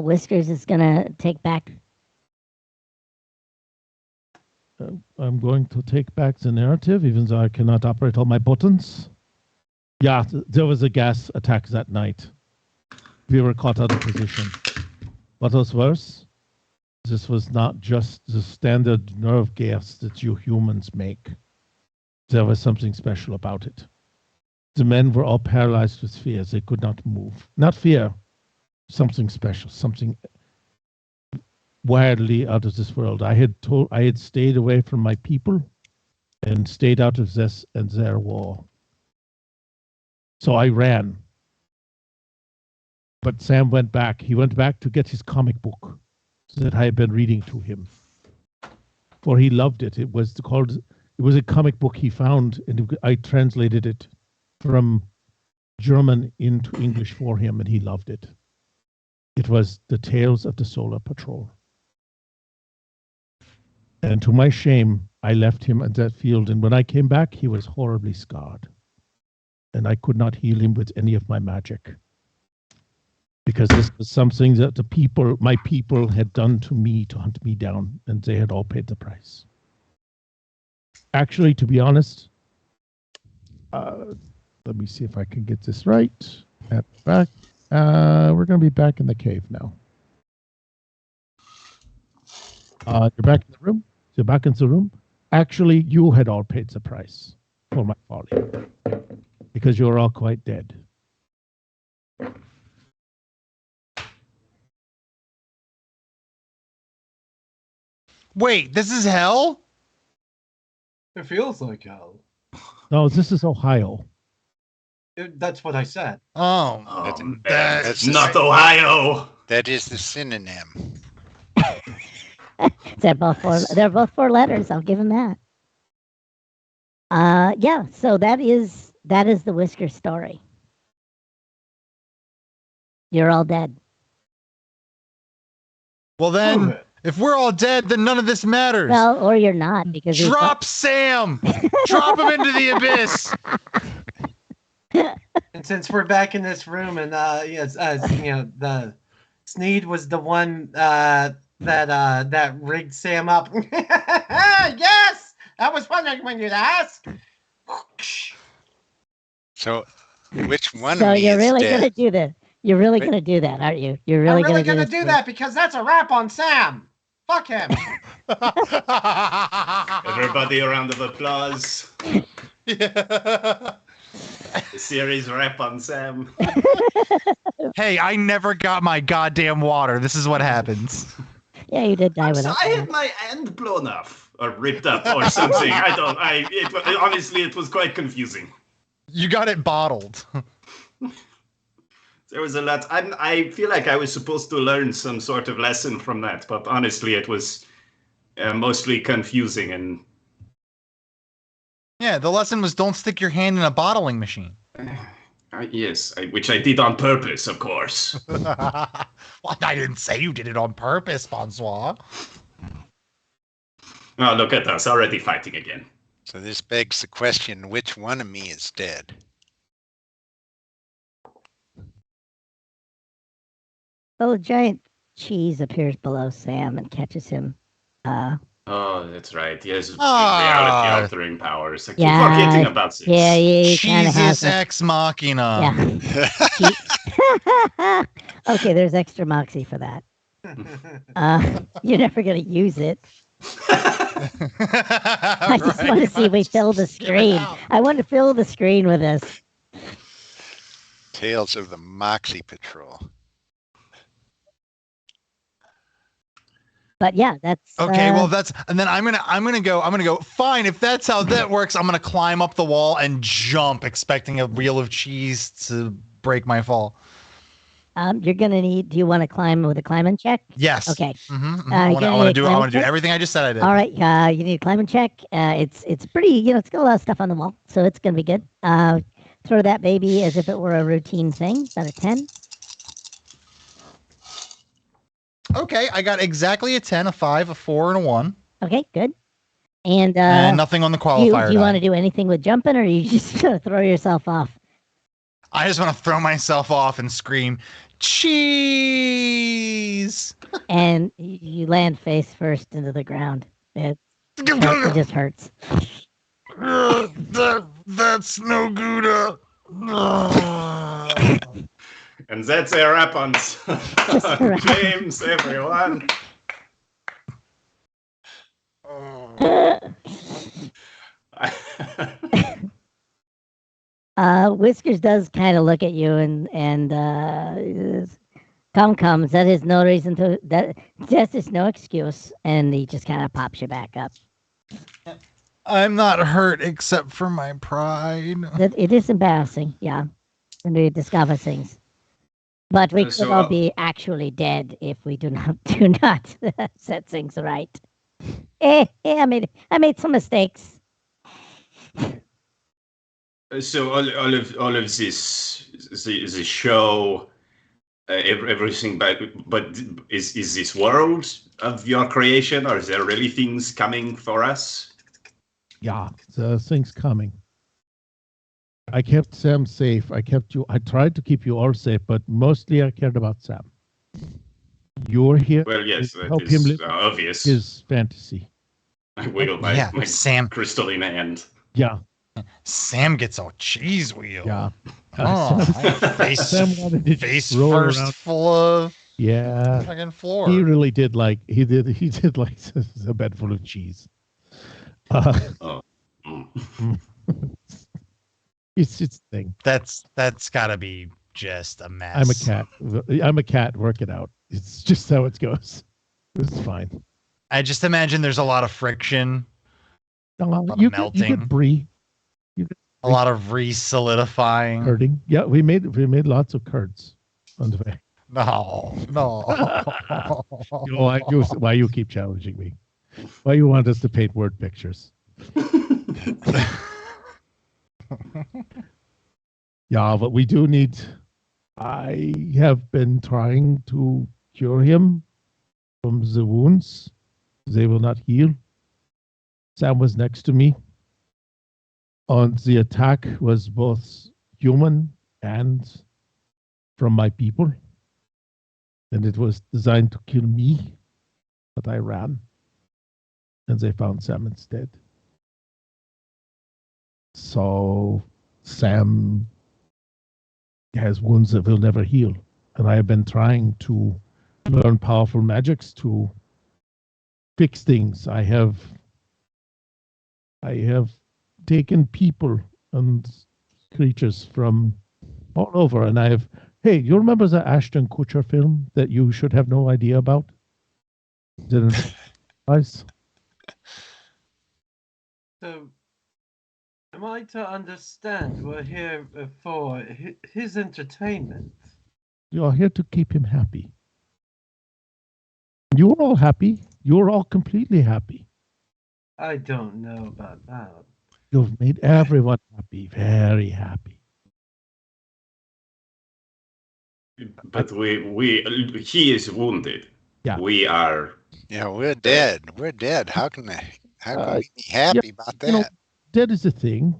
Whiskers is gonna take back. I'm going to take back the narrative, even though I cannot operate all my buttons. Yeah, there was a gas attack that night. We were caught out of position. What was worse? This was not just the standard nerve gas that you humans make. There was something special about it. The men were all paralyzed with fear. They could not move. Not fear, something special, something wildly out of this world. I had stayed away from my people and stayed out of this and their war. So I ran. But Sam went back. He went back to get his comic book that I had been reading to him. For he loved it. It was a comic book he found, and I translated it from German into English for him, and he loved it. It was The Tales of the Solar Patrol. And to my shame, I left him at that field, and when I came back, he was horribly scarred. And I could not heal him with any of my magic. Because this was something that my people had done to me to hunt me down, and they had all paid the price. Actually, to be honest, let me see if I can get this right. Back, we're going to be back in the cave now. You're back in the room. You're back in the room. Actually, you had all paid the price for my folly, because you're all quite dead. Wait, this is hell? It feels like hell. No, this is Ohio. That's what I said. Oh, that's not Ohio. That is the synonym. They're both 4 letters. I'll give him that. Yeah. So that is the Whisker story. You're all dead. Well, then, if we're all dead, then none of this matters. Well, or you're not because Drop Sam! Drop him into the abyss! And since we're back in this room, and yes, you know, the Sneed was the one that rigged Sam up. Yes, that was fun when you'd ask. So, which one So of me you're is really dead? gonna do that? You're really gonna do that, aren't you? You're really, I'm really gonna gonna do that because that's a wrap on Sam. Fuck him. Everybody, a round of applause. The series wrap on Sam. Hey, I never got my goddamn water. This is what happens. Yeah, you did die with So it. I had my hand blown off or ripped up or something. Honestly, it was quite confusing. You got it bottled. There was a lot. I feel like I was supposed to learn some sort of lesson from that, but honestly, it was mostly confusing. And Yeah, the lesson was don't stick your hand in a bottling machine. yes, which I did on purpose, of course. Well, I didn't say you did it on purpose, Francois. Oh, look at us, already fighting again. So this begs the question, which one of me is dead? Well, a giant cheese appears below Sam and catches him. Oh, that's right. Yes, Ah. reality-altering powers. I keep Yeah, forgetting about this. Yeah, he kind of has Jesus it. ex machina. Yeah. Okay, there's extra moxie for that. You're never gonna use it. I just want to see if we fill the screen. I want to fill the screen with this. Tales of the Moxie Patrol. But yeah, that's Okay, well that's and then I'm gonna go, fine, if that's how that works, I'm gonna climb up the wall and jump, expecting a wheel of cheese to break my fall. you're gonna need. Do you want to climb with a climbing check? Yes. Okay. I want to do check? everything I just said I did. All right. You need a climbing check. It's pretty. It's got a lot of stuff on the wall, so it's gonna be good. Throw that baby as if it were a routine thing. About a 10. Okay, I got exactly a 10, a 5, a 4, and a 1. Okay, good. And nothing on the qualifier. Do you want to do anything with jumping, or are you just gonna throw yourself off? I just want to throw myself off and scream, cheese! And you land face first into the ground. It just hurts. That's no Gouda. And that's a wrap on James, everyone. Whiskers does kind of look at you and comes. That is no reason to. That is no excuse, and he just kind of pops you back up. I'm not hurt except for my pride. It is embarrassing, yeah, when we discover things. But we could all be actually dead if we do not set things right. I made some mistakes. So all of this the show, everything, but is this world of your creation, or is there really things coming for us? Yeah, the things coming. I kept Sam safe. I tried to keep you all safe, but mostly I cared about Sam. You're here. Well, yes, to that help is him live obvious. his fantasy. I wiggle my Sam crystalline hand. Yeah. Sam gets a cheese wheel. Yeah. Sam wanted to face roll first around. full of fucking floor. He really did like he did like a bed full of cheese. It's its thing. That's gotta be just a mess. I'm a cat. Work it out. It's just how it goes. It's fine. I just imagine there's a lot of friction, Melting. You could brie. a lot of re-solidifying. Curting. Yeah, we made lots of curds on the way. No. Why you keep challenging me? Why you want us to paint word pictures? Yeah, but we do need I have been trying to cure him from the wounds. They will not heal. Sam was next to me, and the attack was both human and from my people. And it was designed to kill me, but I ran, and they found Sam instead. So Sam has wounds that will never heal. And I have been trying to learn powerful magics to fix things. I have taken people and creatures from all over, and I have. Hey, you remember the Ashton Kutcher film that you should have no idea about? Didn't nice. So, am I to understand we're here for his entertainment? You are here to keep him happy. You're all happy. You're all completely happy. I don't know about that. You've made everyone happy, very happy. But he is wounded. Yeah. We are. Yeah, we're dead. We're dead. How can we be happy about that? You know, dead is a thing,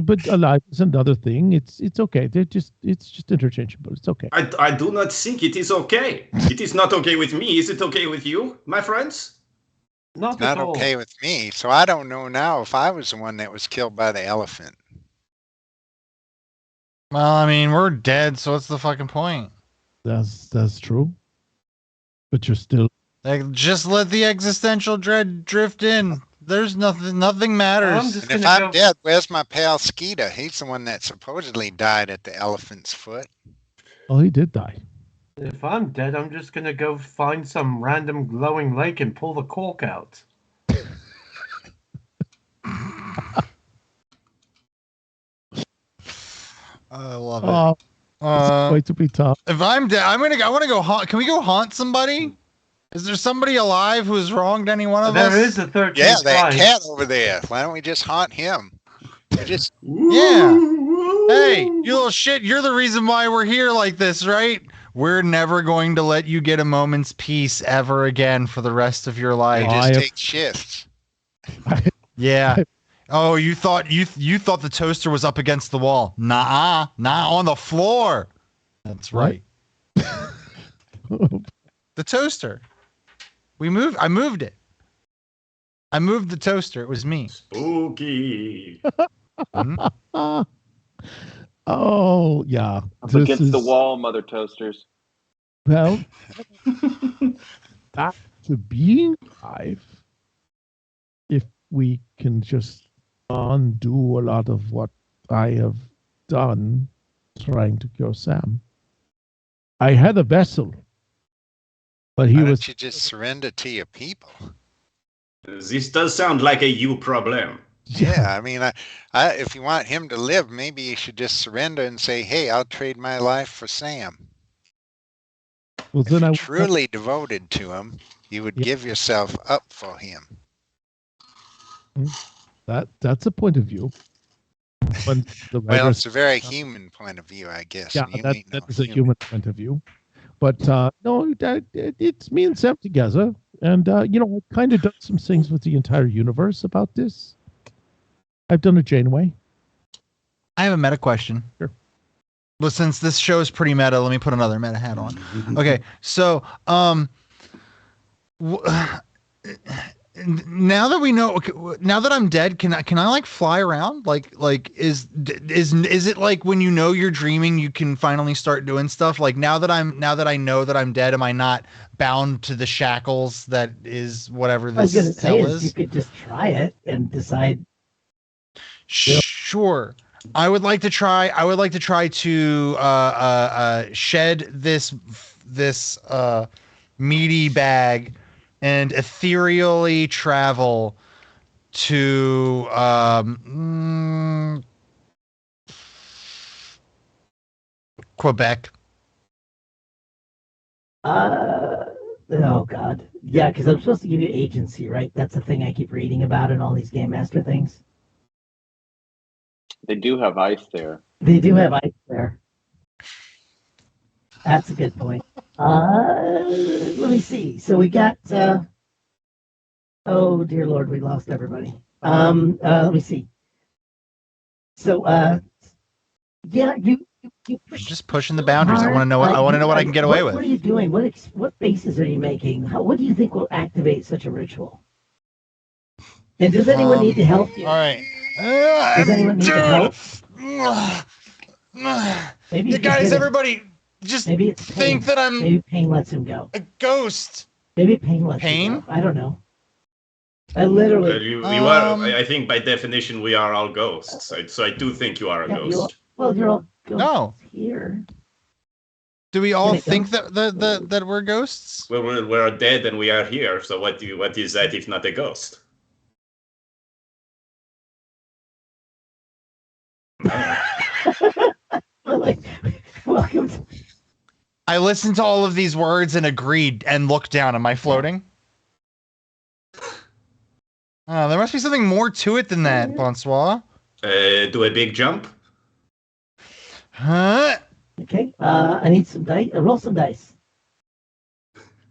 but alive is another thing. It's okay. It's just interchangeable. It's okay. I do not think it is okay. It is not okay with me. Is it okay with you, my friends? Not Not okay with me. So I don't know now if I was the one that was killed by the elephant. Well, I mean, we're dead, so what's the fucking point? That's true. But you're still. Like, just let the existential dread drift in. There's nothing matters. And if I'm dead, where's my pal Skeeter? He's the one that supposedly died at the elephant's foot. Oh, he did die. If I'm dead, I'm just gonna go find some random glowing lake and pull the cork out. I love it. It's going to be tough. If I'm dead, I want to go haunt. Can we go haunt somebody? Is there somebody alive who has wronged any one of us? There is a third. Yeah, that cat over there. Why don't we just haunt him? Yeah. Hey, you little shit. You're the reason why we're here like this, right? We're never going to let you get a moment's peace ever again for the rest of your life. We just take shifts. Yeah. Oh, you thought the toaster was up against the wall? Nah, on the floor. That's right. The toaster. I moved it. I moved the toaster. It was me. Spooky. Oh, yeah. Up against the wall, Mother Toasters. Well, back to being alive, if we can just undo a lot of what I have done trying to cure Sam. I had a vessel, but Why don't you just surrender to your people? This does sound like a you problem. Yeah, I mean, if you want him to live, maybe you should just surrender and say, "Hey, I'll trade my life for Sam." Well, if then you're truly devoted to him, you would give yourself up for him. That's a point of view. Well, it's a very human point of view, I guess. Yeah, that is a human point of view. But no, it's me and Sam together. And, I've kind of done some things with the entire universe about this. I've done a Janeway. I have a meta question. Sure. Well, since this show is pretty meta, let me put another meta hat on. Okay, so now that we know, now that I'm dead, can I like fly around? Like is it like when you know you're dreaming, you can finally start doing stuff? Like now that I know that I'm dead, am I not bound to the shackles that is whatever this hell is? You could just try it and decide. Sure. I would like to try to shed this meaty bag and ethereally travel to Quebec. Oh God, yeah, because I'm supposed to give you agency, right? That's the thing I keep reading about in all these Game Master things. They do have ice there. They do have ice there. That's a good point. Let me see. So we got. Oh dear Lord, we lost everybody. Let me see. So, yeah, you I'm just pushing the boundaries. I want to hard. know what I want to know what I can get away What are with. you doing? What bases are you making? What do you think will activate such a ritual? And does anyone need to help you? All right. Does anyone need to help? Maybe You he's guys, hit him. everybody, just Maybe it's think pain. that I'm Maybe pain lets him go. a ghost. Maybe pain lets him Pain? go. I don't know. I literally. You are. I think by definition we are all ghosts. So I do think you are a Yeah, ghost. well, you're all ghosts No. here. Do we all Can it go? think that we're ghosts? Well, we're dead and we are here. So what is that if not a ghost? Like, welcome. I listened to all of these words and agreed and looked down. Am I floating? Oh, there must be something more to it than that, Bonsoir. Do a big jump. Huh? Okay. I need some dice. Roll some dice.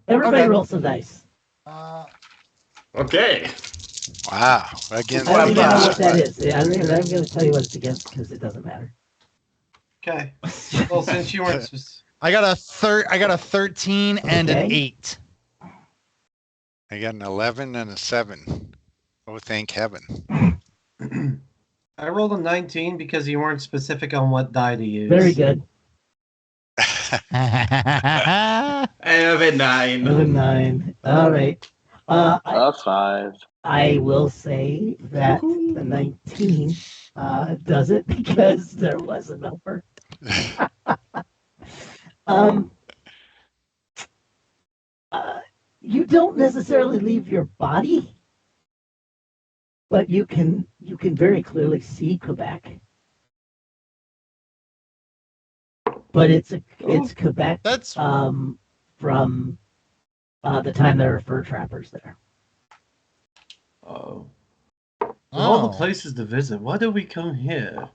Everybody, roll some dice. Okay. Wow. Against I don't even know the what that is. Yeah, I'm going to tell you what it's against because it doesn't matter. Okay. Well, since you weren't. I got a 13 and an Okay. 8. I got an 11 and a 7. Oh, thank heaven. I rolled a 19 because you weren't specific on what die to use. Very good. I have a 9. Another 9. All right. A 5. I will say that the 19 does it because there was a number. You don't necessarily leave your body, but you can very clearly see Quebec. But it's Quebec. That's from the time there were fur trappers there. Oh. Of all the places to visit, why did we come here?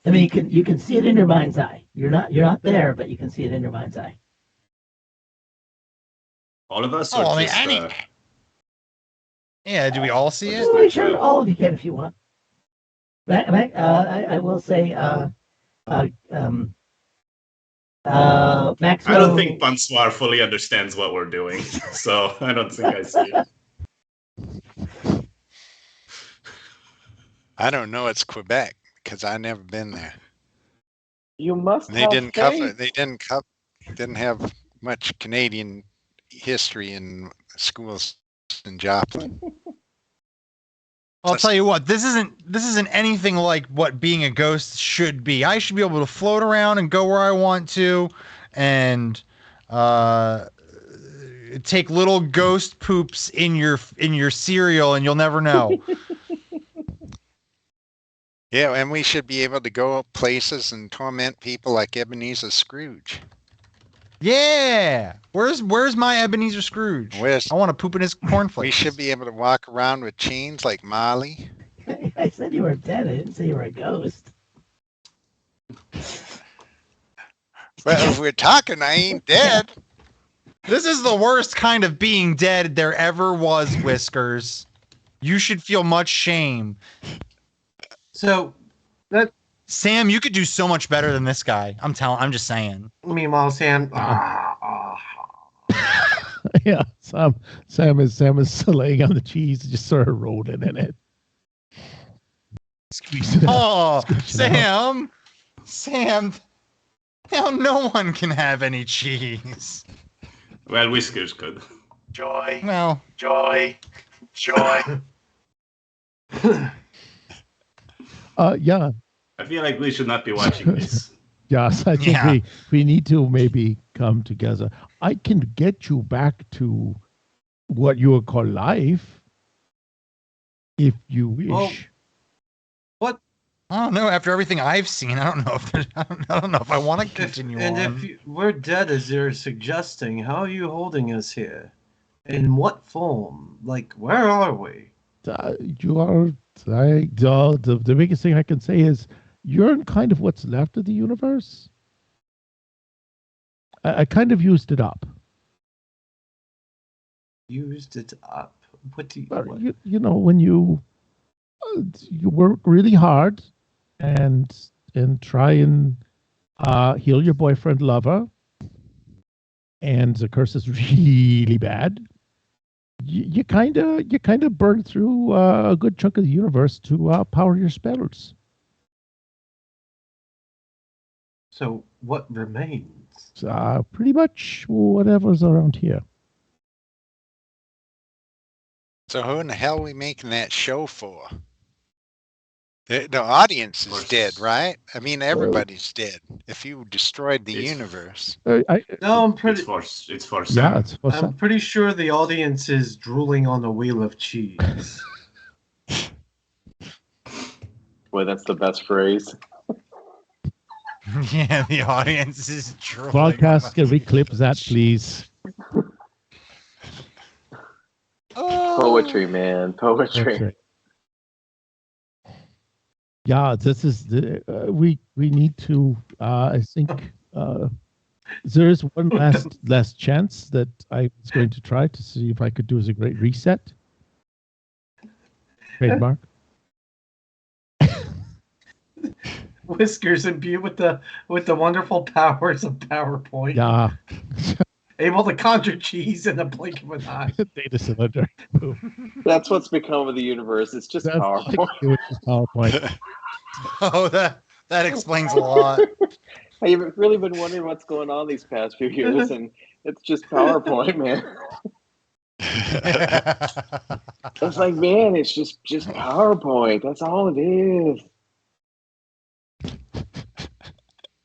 I mean, you can see it in your mind's eye. You're not there, but you can see it in your mind's eye. All of us? Oh, Or I mean, just, yeah, do we all see it? Well, sure, all of you can if you want. I will say, Maxwell. I don't think Bonsoir fully understands what we're doing, so I don't think I see it. I don't know. It's Quebec because I've never been there. You must And they have didn't faith. cover. They didn't have much Canadian history in schools in Joplin. I'll tell you what, this isn't anything like what being a ghost should be. I should be able to float around and go where I want to, and take little ghost poops in your cereal, and you'll never know. Yeah, and we should be able to go places and torment people like Ebenezer Scrooge. Yeah, where's my Ebenezer Scrooge? I want to poop in his cornflakes. We should be able to walk around with chains like Marley. I said you were dead. I didn't say you were a ghost. Well, if we're talking, I ain't dead. This is the worst kind of being dead there ever was, Whiskers. You should feel much shame. So, Sam, you could do so much better than this guy. I'm just saying. Meanwhile, Sam. Yeah, Sam is laying on the cheese, just sort of rolling in it. Squeeze it Oh, out. Sam, now no one can have any cheese. Well, Whiskers could. Joy. Well, joy. Yeah. I feel like we should not be watching this. Yes, I think we need to maybe come together. I can get you back to what you would call life, if you wish. Well, what? I don't know. After everything I've seen, I don't know if I want to continue on. If we're dead, as you're suggesting, how are you holding us here? In what form? Like, where are we? You are. The biggest thing I can say is you're in kind of what's left of the universe. I kind of used it up. Used it up. What do you? But What? you know, when you work really hard and try and heal your boyfriend lover, and the curse is really bad, you kind of burn through a good chunk of the universe to power your spells. So what remains? Pretty much whatever's around here. So who in the hell are we making that show for? The audience is dead, right? I mean, everybody's dead. If you destroyed the universe. No, I'm pretty. It's for Yeah, Sam. it's for I'm Sam. pretty sure the audience is drooling on the wheel of cheese. Boy, that's the best phrase. Yeah, the audience is drooling. Broadcast, can we clip that, please? Poetry, man. Poetry. That's right. Yeah, this is the we need to. I think there is one last chance that I was going to try to see if I could do as a great reset. Trademark. Whiskers imbued with the wonderful powers of PowerPoint. Yeah. Able to conjure cheese in the blink of an eye. Data cylinder. That's what's become of the universe. It's just PowerPoint. It's just PowerPoint. Oh, that explains a lot. I've really been wondering what's going on these past few years, and it's just PowerPoint, man. It's like, man, it's just PowerPoint. That's all it is.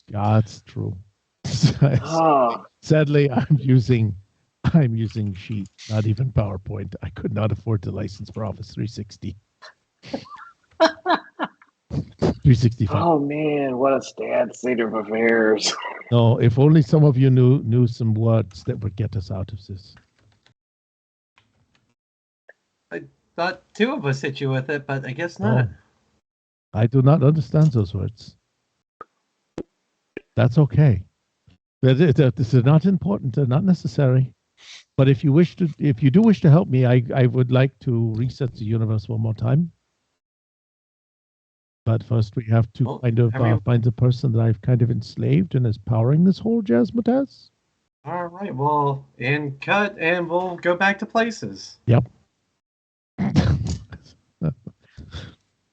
Yeah, it's true. Oh. Sadly, I'm using Sheet, not even PowerPoint. I could not afford to license for Office 360. 365. Oh man, what a sad state of affairs. No, if only some of you knew some words that would get us out of this. I thought two of us hit you with it, but I guess not. No, I do not understand those words. That's okay. This is not important. They're not necessary. But if you do wish to help me, I would like to reset the universe one more time. But first, we have to find the person that I've kind of enslaved and is powering this whole jazzmatazz. All right, well, and cut, and we'll go back to places. Yep.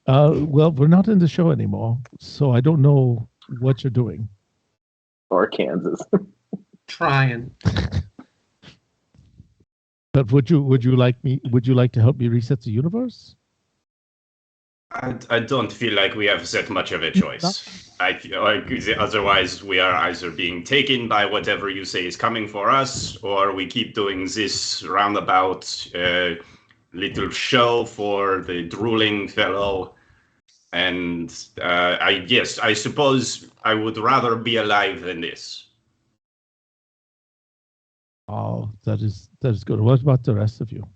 Well, we're not in the show anymore, so I don't know what you're doing. Or Kansas. Trying. But would you like to help me reset the universe? I don't feel like we have that much of a choice. I feel like otherwise we are either being taken by whatever you say is coming for us, or we keep doing this roundabout little show for the drooling fellow. And I suppose I would rather be alive than this. Oh, that is good. What about the rest of you?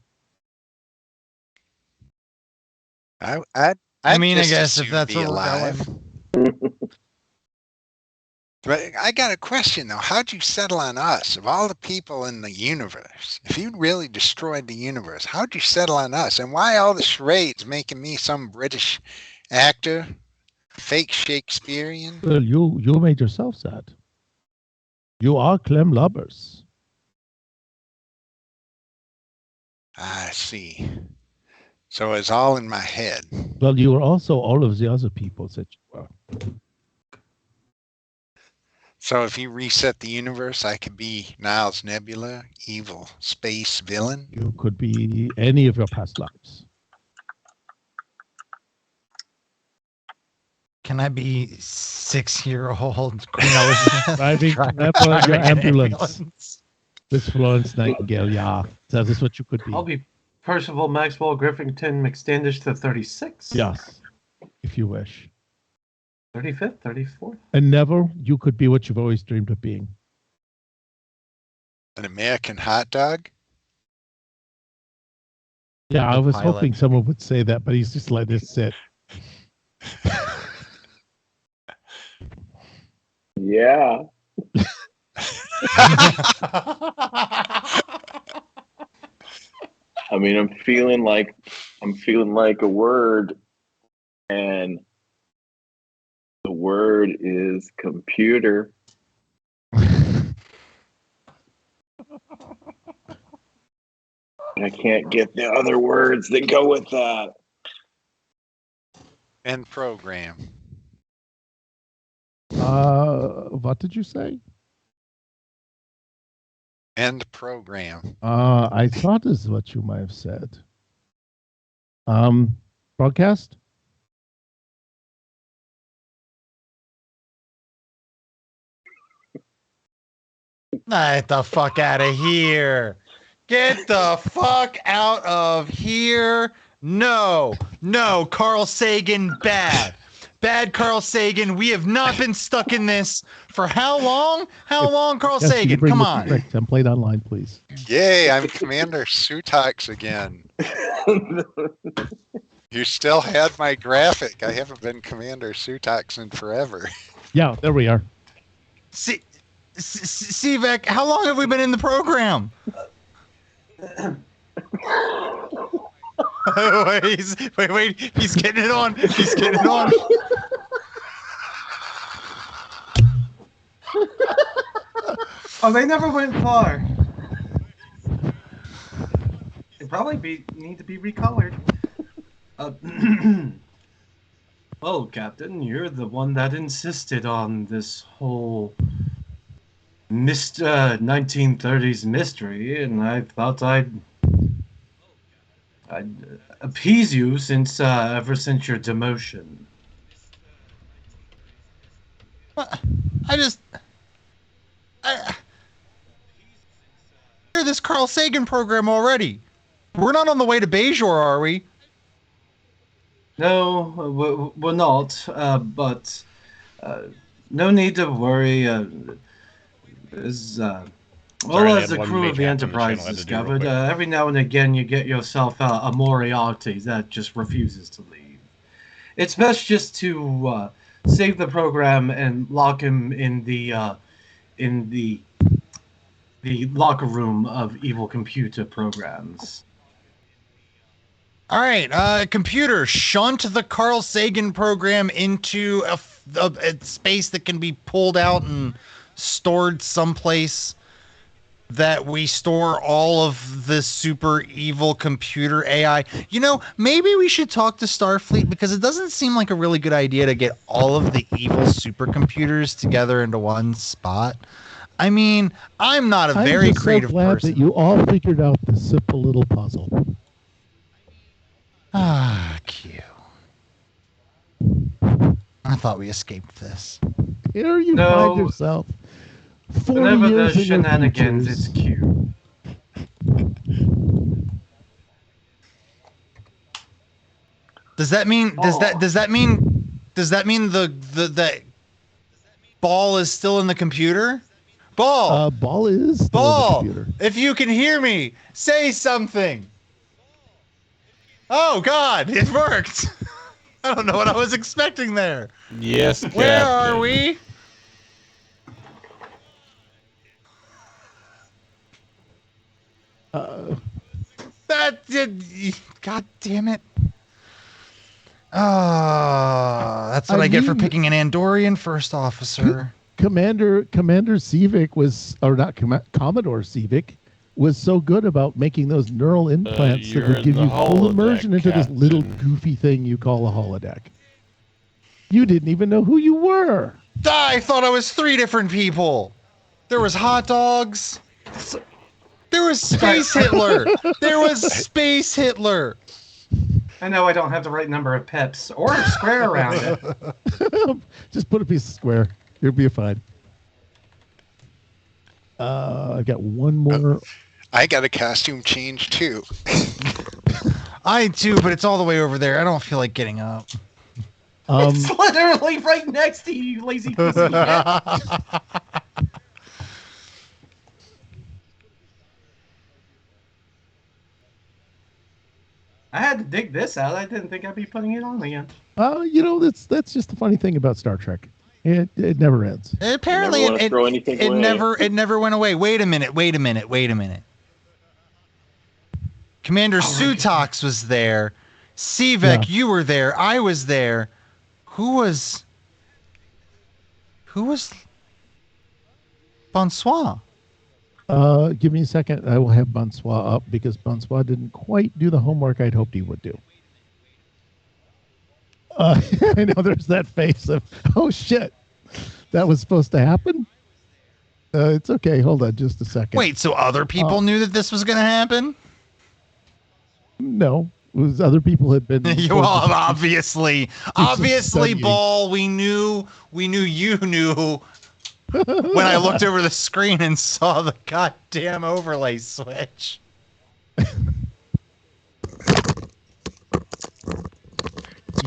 I mean, I guess if that's what we're going. But I got a question though. How'd you settle on us? Of all the people in the universe, if you really destroyed the universe, how'd you settle on us? And why all the charades making me some British actor, fake Shakespearean? Well, you made yourself sad. You are Clem Lubbers. I see. So it's all in my head. Well, you were also all of the other people that you were. So if you reset the universe, I could be Niles Nebula, evil space villain. You could be any of your past lives. Can I be 6-year-old Queen Elizabeth driving your ambulance with Florence Nightingale? Yeah, that is what you could be. I'll be Percival Maxwell Griffington McStandish to 36. Yes, if you wish. 35th, 34th. And Neville, you could be what you've always dreamed of being. An American hot dog? Yeah, I was hoping someone would say that, but he's just let it sit. Yeah. I mean, I'm feeling like a word, and the word is computer. I can't get the other words that go with that. And program. What did you say? End program. I thought this is what you might have said. Broadcast? Get the fuck out of here. Get the fuck out of here. No, Carl Sagan, bad. Bad Carl Sagan. We have not been stuck in this for how long? How long, Carl Yes, Sagan? bring Come the on. correct template online, please. Yay, I'm Commander Sutax again. You still had my graphic. I haven't been Commander Sutax in forever. Yeah, there we are. See, Vec, how long have we been in the program? wait, he's getting it on. He's getting it on. Oh, they never went far. They probably need to be recolored. Oh, Captain, you're the one that insisted on this whole 1930s mystery, and I thought I'd appease you ever since your demotion. I hear this Carl Sagan program already. We're not on the way to Bejor, are we? No, we're not, but no need to worry. As the crew of the Enterprise discovered, every now and again you get yourself a Moriarty that just refuses to leave. It's best just to save the program and lock him in the locker room of evil computer programs. All right, computer, shunt the Carl Sagan program into a space that can be pulled out and stored someplace that we store all of the super evil computer AI. You know, maybe we should talk to Starfleet, because it doesn't seem like a really good idea to get all of the evil supercomputers together into one spot. I mean, I'm not a very creative so glad person. that you all figured out this simple little puzzle. Ah, Q. I thought we escaped this. Here you find yourself 40 Whenever years there's in shenanigans, it's Q. Does that mean the ball is still in the computer? Ball. Ball is still Ball. in the computer. If you can hear me, say something. Oh God, it worked. I don't know what I was expecting there. Yes, Where are we? That did. God damn it. That's what I get for picking an Andorian first officer. Commander Sivik was, or not, Commodore Sivik was so good about making those neural implants that would give you full immersion into this little goofy thing you call a holodeck. You didn't even know who you were. I thought I was 3 different people. There was hot dogs. There was Space Hitler. There was Space Hitler. I know I don't have the right number of pips or a square around it. Just put a piece of square. You'll be fine. I've got one more. I got a costume change too. I too, but it's all the way over there. I don't feel like getting up. It's literally right next to you, lazy piece of shit. I had to dig this out. I didn't think I'd be putting it on again. You know, that's just the funny thing about Star Trek. It never ends. Apparently, You never wanna throw anything away. it never went away. Wait a minute. Commander Sutox was there. Sivek, you were there. I was there. Who was Bonsoir? Give me a second. I will have Bonsoir up because Bonsoir didn't quite do the homework I'd hoped he would do. I know there's that face of, oh shit, that was supposed to happen? It's okay. Hold on just a second. Wait, so other people knew that this was going to happen? No. It was other people had been. Well, obviously, Ball, we knew you knew when I looked over the screen and saw the goddamn overlay switch.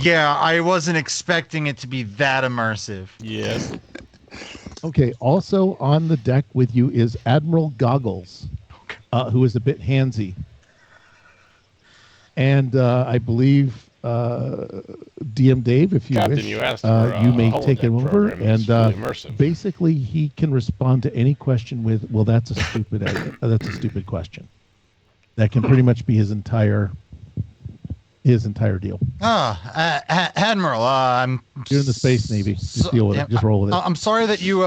Yeah, I wasn't expecting it to be that immersive. Yes. Okay, also on the deck with you is Admiral Goggles, who is a bit handsy. And I believe DM Dave, if you Captain, wish, you asked for, you may holodeck take him over. program. It's And really immersive. basically, he can respond to any question with, "Well, that's a stupid question." That can pretty much be his entire deal. Admiral, I'm You're in the Space Navy. Just deal with it. Just roll with it. I'm sorry that you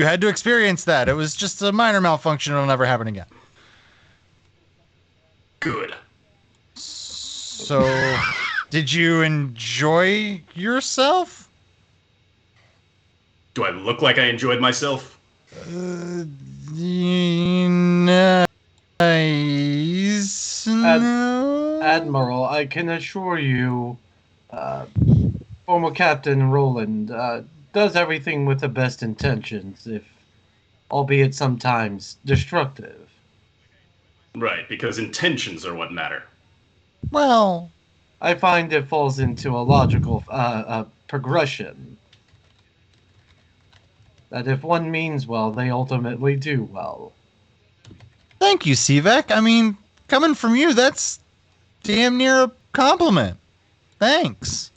had to experience that. It was just a minor malfunction. It'll never happen again. Good. So, did you enjoy yourself? Do I look like I enjoyed myself? Nice. No. Admiral, I can assure you, former Captain Roland does everything with the best intentions, if albeit sometimes destructive. Right, because intentions are what matter. Well, I find it falls into a logical progression. That if one means well, they ultimately do well. thank you, Sivek. I mean, coming from you, that's damn near a compliment. Thanks.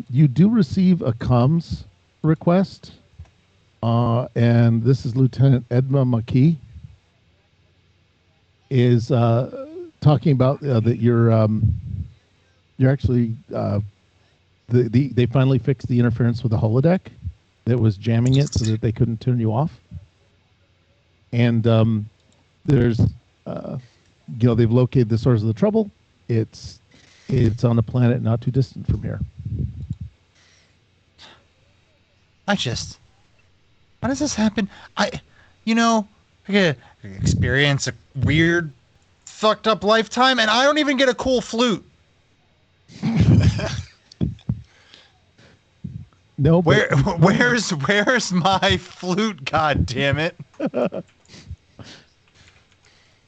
You do receive a comms request, and this is Lieutenant Edma McKee. Is talking about that you're actually they finally fixed the interference with the holodeck that was jamming it so that they couldn't turn you off. And there's they've located the source of the trouble. It's on a planet not too distant from here. How does this happen? I get experience a weird, fucked up lifetime, and I don't even get a cool flute. No, where's my flute? God damn it!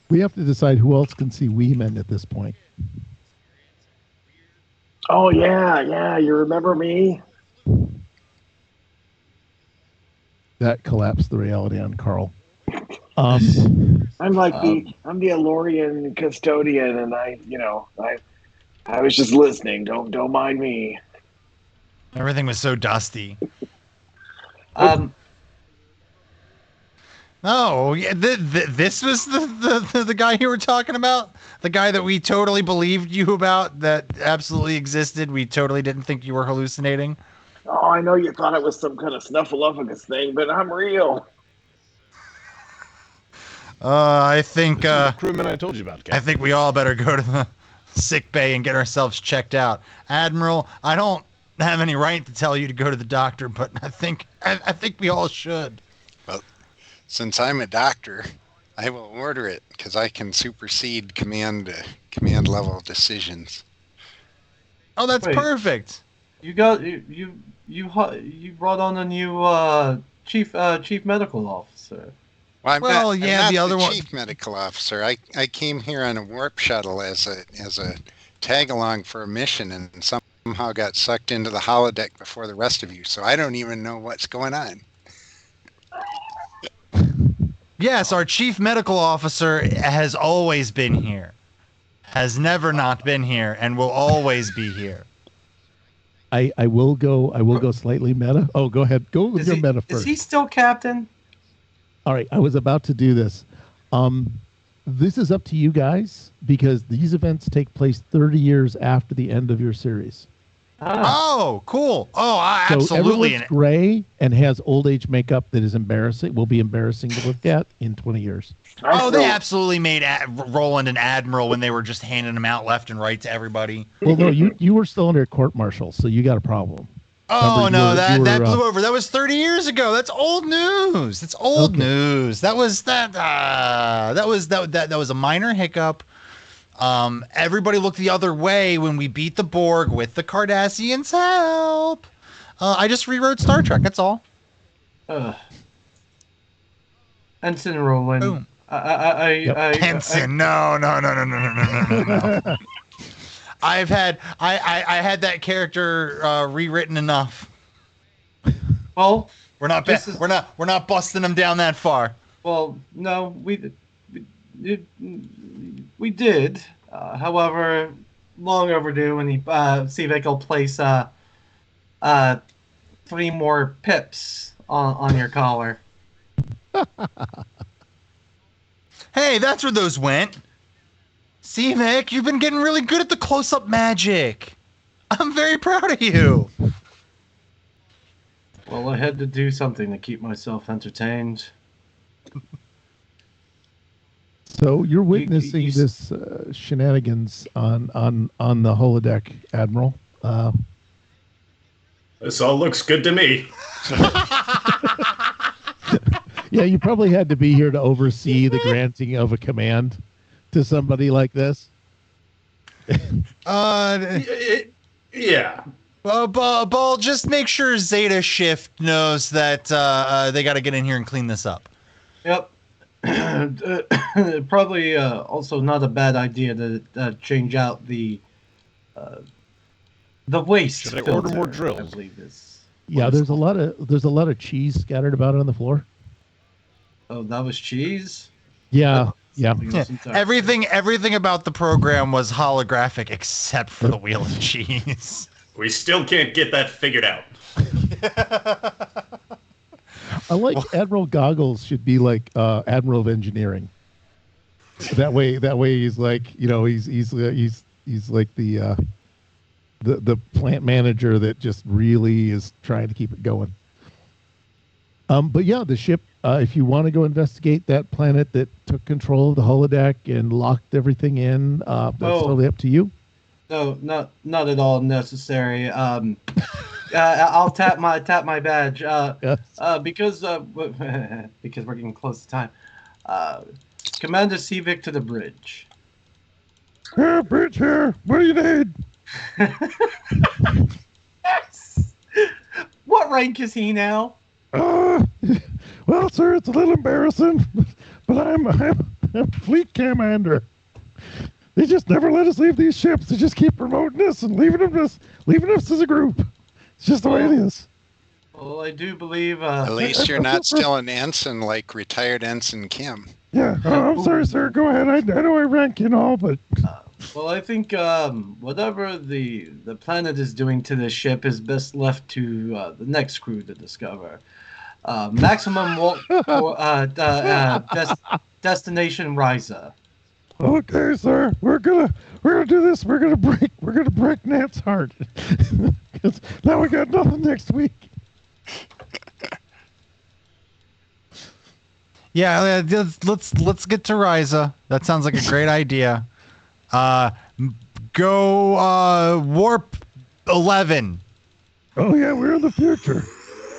We have to decide who else can see Wee-Men at this point. Oh yeah, you remember me? That collapsed the reality on Carl. I'm the Elorian custodian, and I was just listening. Don't mind me. Everything was so dusty. Oh, yeah, this was the guy you were talking about? The guy that we totally believed you about, that absolutely existed. We totally didn't think you were hallucinating. Oh, I know you thought it was some kind of snuffleupagus thing, but I'm real. I think crewman I told you about, Captain. I think we all better go to the sick bay and get ourselves checked out. Admiral, I don't have any right to tell you to go to the doctor, but I think we all should. Well, since I'm a doctor, I will order it because I can supersede command level decisions. Oh, that's perfect. You brought on a new chief medical officer. Well, I'm not the other one. Chief medical officer. I came here on a warp shuttle as a tag along for a mission, and somehow got sucked into the holodeck before the rest of you. So I don't even know what's going on. Yes, our chief medical officer has always been here. has never not been here and will always be here. I will go slightly meta. Oh, go ahead. Go with your meta first. Is he still captain? All right, I was about to do this. This is up to you guys because these events take place 30 years after the end of your series. Oh, cool. Oh, So absolutely. everyone's gray and has old age makeup that is embarrassing. Will be embarrassing to look at in 20 years. Oh, they absolutely made Roland an admiral when they were just handing him out left and right to everybody. Well, no, you were still under court martial, so you got a problem. Oh, Remember, no, you were, that blew over. That was 30 years ago. That's old news. That's old Okay. news. That was a minor hiccup. Everybody looked the other way when we beat the Borg with the Cardassians' help. I just rewrote Star Trek. That's all. Ensign Roland. Boom. Ensign. No. I had that character rewritten enough. Well, we're not busting them down that far. Well, no, we did. However, long overdue, and see if I can place 3 more pips on your collar. Hey, that's where those went. See, Vic, you've been getting really good at the close-up magic. I'm very proud of you. Well, I had to do something to keep myself entertained. So you're witnessing this shenanigans on the holodeck, Admiral. This all looks good to me. Yeah, you probably had to be here to oversee the granting of a command to somebody like this. Yeah. Ball, just make sure Zeta Shift knows that they got to get in here and clean this up. Yep. Probably also not a bad idea to change out the waste Should I filter. order more drills? I believe is. Yeah, there's a lot of cheese scattered about on the floor. Oh, that was cheese? Yeah. Yeah. Everything about the program was holographic except for the wheel of cheese. We still can't get that figured out. I like Admiral Goggles should be like Admiral of Engineering. That way he's like, he's like the plant manager that just really is trying to keep it going. But yeah, the ship, if you want to go investigate that planet that took control of the holodeck and locked everything in, that's totally up to you. No, not at all necessary. I'll tap my badge. Yes. Because we're getting close to time. Commander Seavic to the bridge. Bridge here. What do you need? Yes. What rank is he now? Well, sir, it's a little embarrassing, but I'm fleet commander. They just never let us leave these ships. They just keep promoting us and leaving us as a group. It's just the way it is. Well, I do believe. At least you're not still an ensign like retired Ensign Kim. Yeah, I'm sorry, sir. Go ahead. I know I rank you and all, but. Well, I think whatever the planet is doing to this ship is best left to the next crew to discover. Maximum destination Risa. Okay, sir. We're gonna do this. We're gonna break Nat's heart. 'Cause now we got nothing next week. Yeah, let's get to Risa. That sounds like a great idea. Go warp 11. Oh yeah, we're in the future.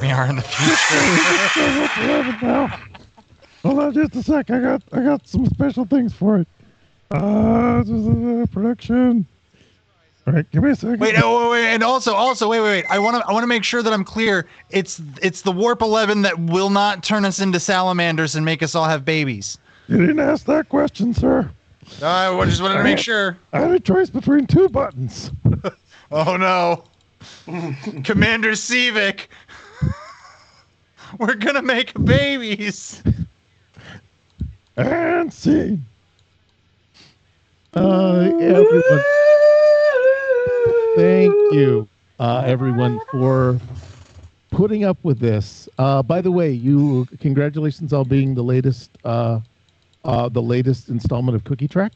We are in the future. Warp 11 now. Hold on just a sec. I got some special things for it. Production. All right, give me a second. Wait, and also, wait. I want to make sure that I'm clear. It's the warp 11 that will not turn us into salamanders and make us all have babies. You didn't ask that question, sir. I just wanted to make sure. I had a choice between 2 buttons. Oh no, Commander Seavic, we're gonna make babies. And scene. Everyone, thank you, everyone, for putting up with this. By the way, congratulations on being the latest installment of Cookie Track.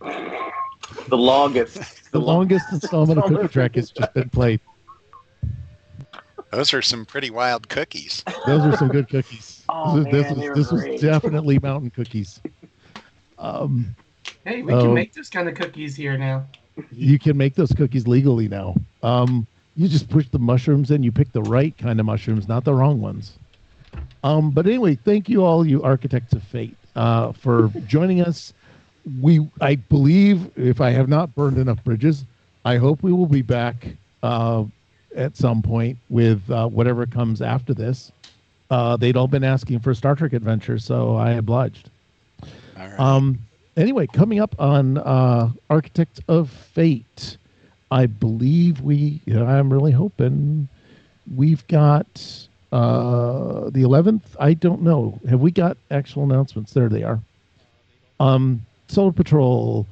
The longest. The longest installment of Cookie Track has just been played. Those are some pretty wild cookies. Those are some good cookies. Oh, This was definitely mountain cookies. Hey, we can make those kind of cookies here now. You can make those cookies legally now. You just push the mushrooms in. You pick the right kind of mushrooms, not the wrong ones. But anyway, thank you all, you Architects of Fate, for joining us. I believe, if I have not burned enough bridges, I hope we will be back at some point with whatever comes after this. They'd all been asking for Star Trek Adventure, so I obliged. All right. Anyway, coming up on Architects of Fate, I believe I'm really hoping we've got the 11th. I don't know. Have we got actual announcements? There they are. Solar Patrol,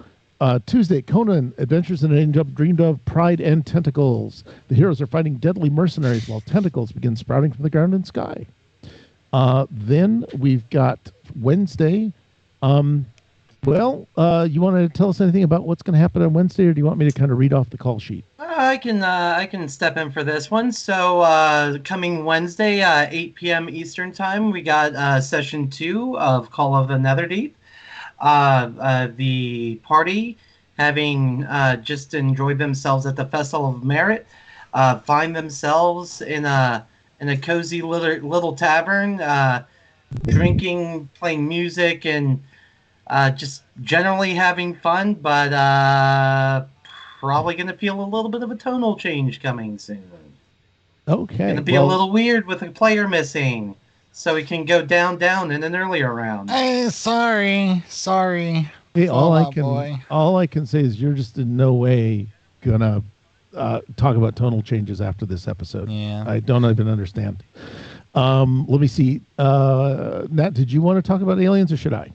Tuesday, Conan, Adventures in an Age Dreamed of, Pride and Tentacles. The heroes are fighting deadly mercenaries while tentacles begin sprouting from the ground and sky. Then we've got Wednesday. You want to tell us anything about what's going to happen on Wednesday, or do you want me to kind of read off the call sheet? I can step in for this one. So coming Wednesday, 8 p.m. Eastern Time, we got session 2 of Call of the Netherdeep. The party, having just enjoyed themselves at the Festival of Merit, find themselves in a cozy little tavern, drinking, playing music, and just generally having fun, but probably going to feel a little bit of a tonal change coming soon. Okay. Going to be a little weird with a player missing, so we can go down in an earlier round. Hey, sorry. Hey, all I can say is you're just in no way gonna talk about tonal changes after this episode. Yeah. I don't even understand. Let me see. Nat, did you want to talk about aliens, or should I?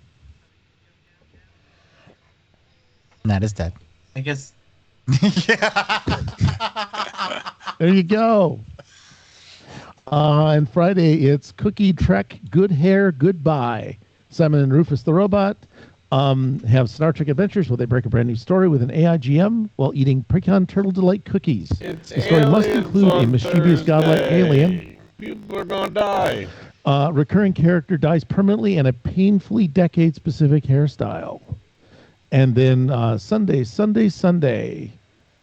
Nat is dead. I guess. There you go. And Friday, it's Cookie Trek, Good Hair, Goodbye. Simon and Rufus the Robot have Star Trek Adventures where they break a brand new story with an AIGM while eating Pecan Turtle Delight cookies. The story must include a mischievous godlike alien. People are going to die. Recurring character dies permanently and a painfully decade-specific hairstyle. And then Sunday,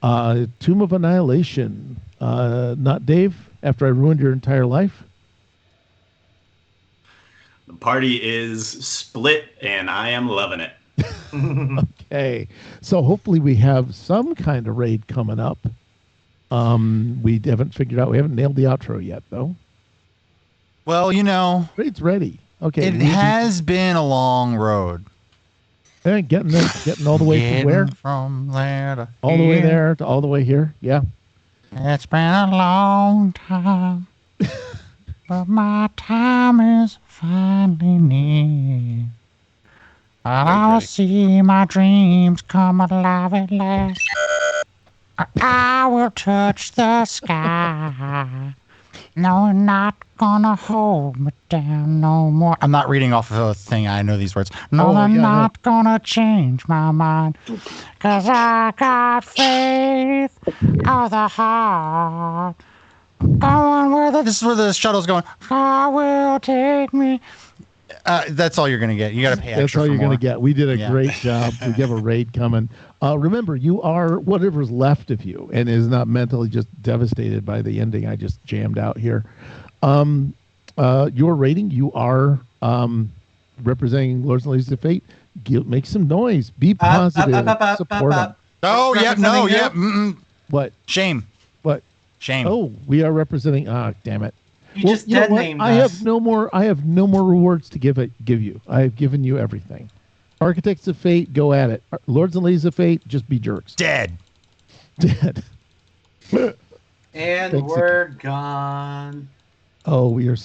Tomb of Annihilation. Not Dave, after I ruined your entire life. The party is split, and I am loving it. Okay. So hopefully we have some kind of raid coming up. We haven't nailed the outro yet, though. Well, Raid's ready. Okay. It has been a long road. Hey, getting all the way from where? From there to all the way there to all the way here. Yeah. It's been a long time, but my time is finally near. And I will see my dreams come alive at last. I will touch the sky. No, you're not gonna hold me down no more. I'm not reading off of a thing. I know these words. No, they're not gonna change my mind. 'Cause I got faith of the heart. Going this is where the shuttle's going. I will take me. That's all you're going to get. You got to pay extra. That's all you're going to get. We did a great job. We have a raid coming. Remember, you are whatever's left of you and is not mentally just devastated by the ending I just jammed out here. Your rating, you are representing Lords and Ladies of Fate. Make some noise. Be positive. Support them. Oh, yeah. No, yeah. What? Shame. What? Shame. Oh, we are representing. Ah, damn it. You just dead named us. I have no more rewards to give you. I have given you everything. Architects of Fate, go at it. Lords and Ladies of Fate, just be jerks. Dead. And we're gone. Oh, we are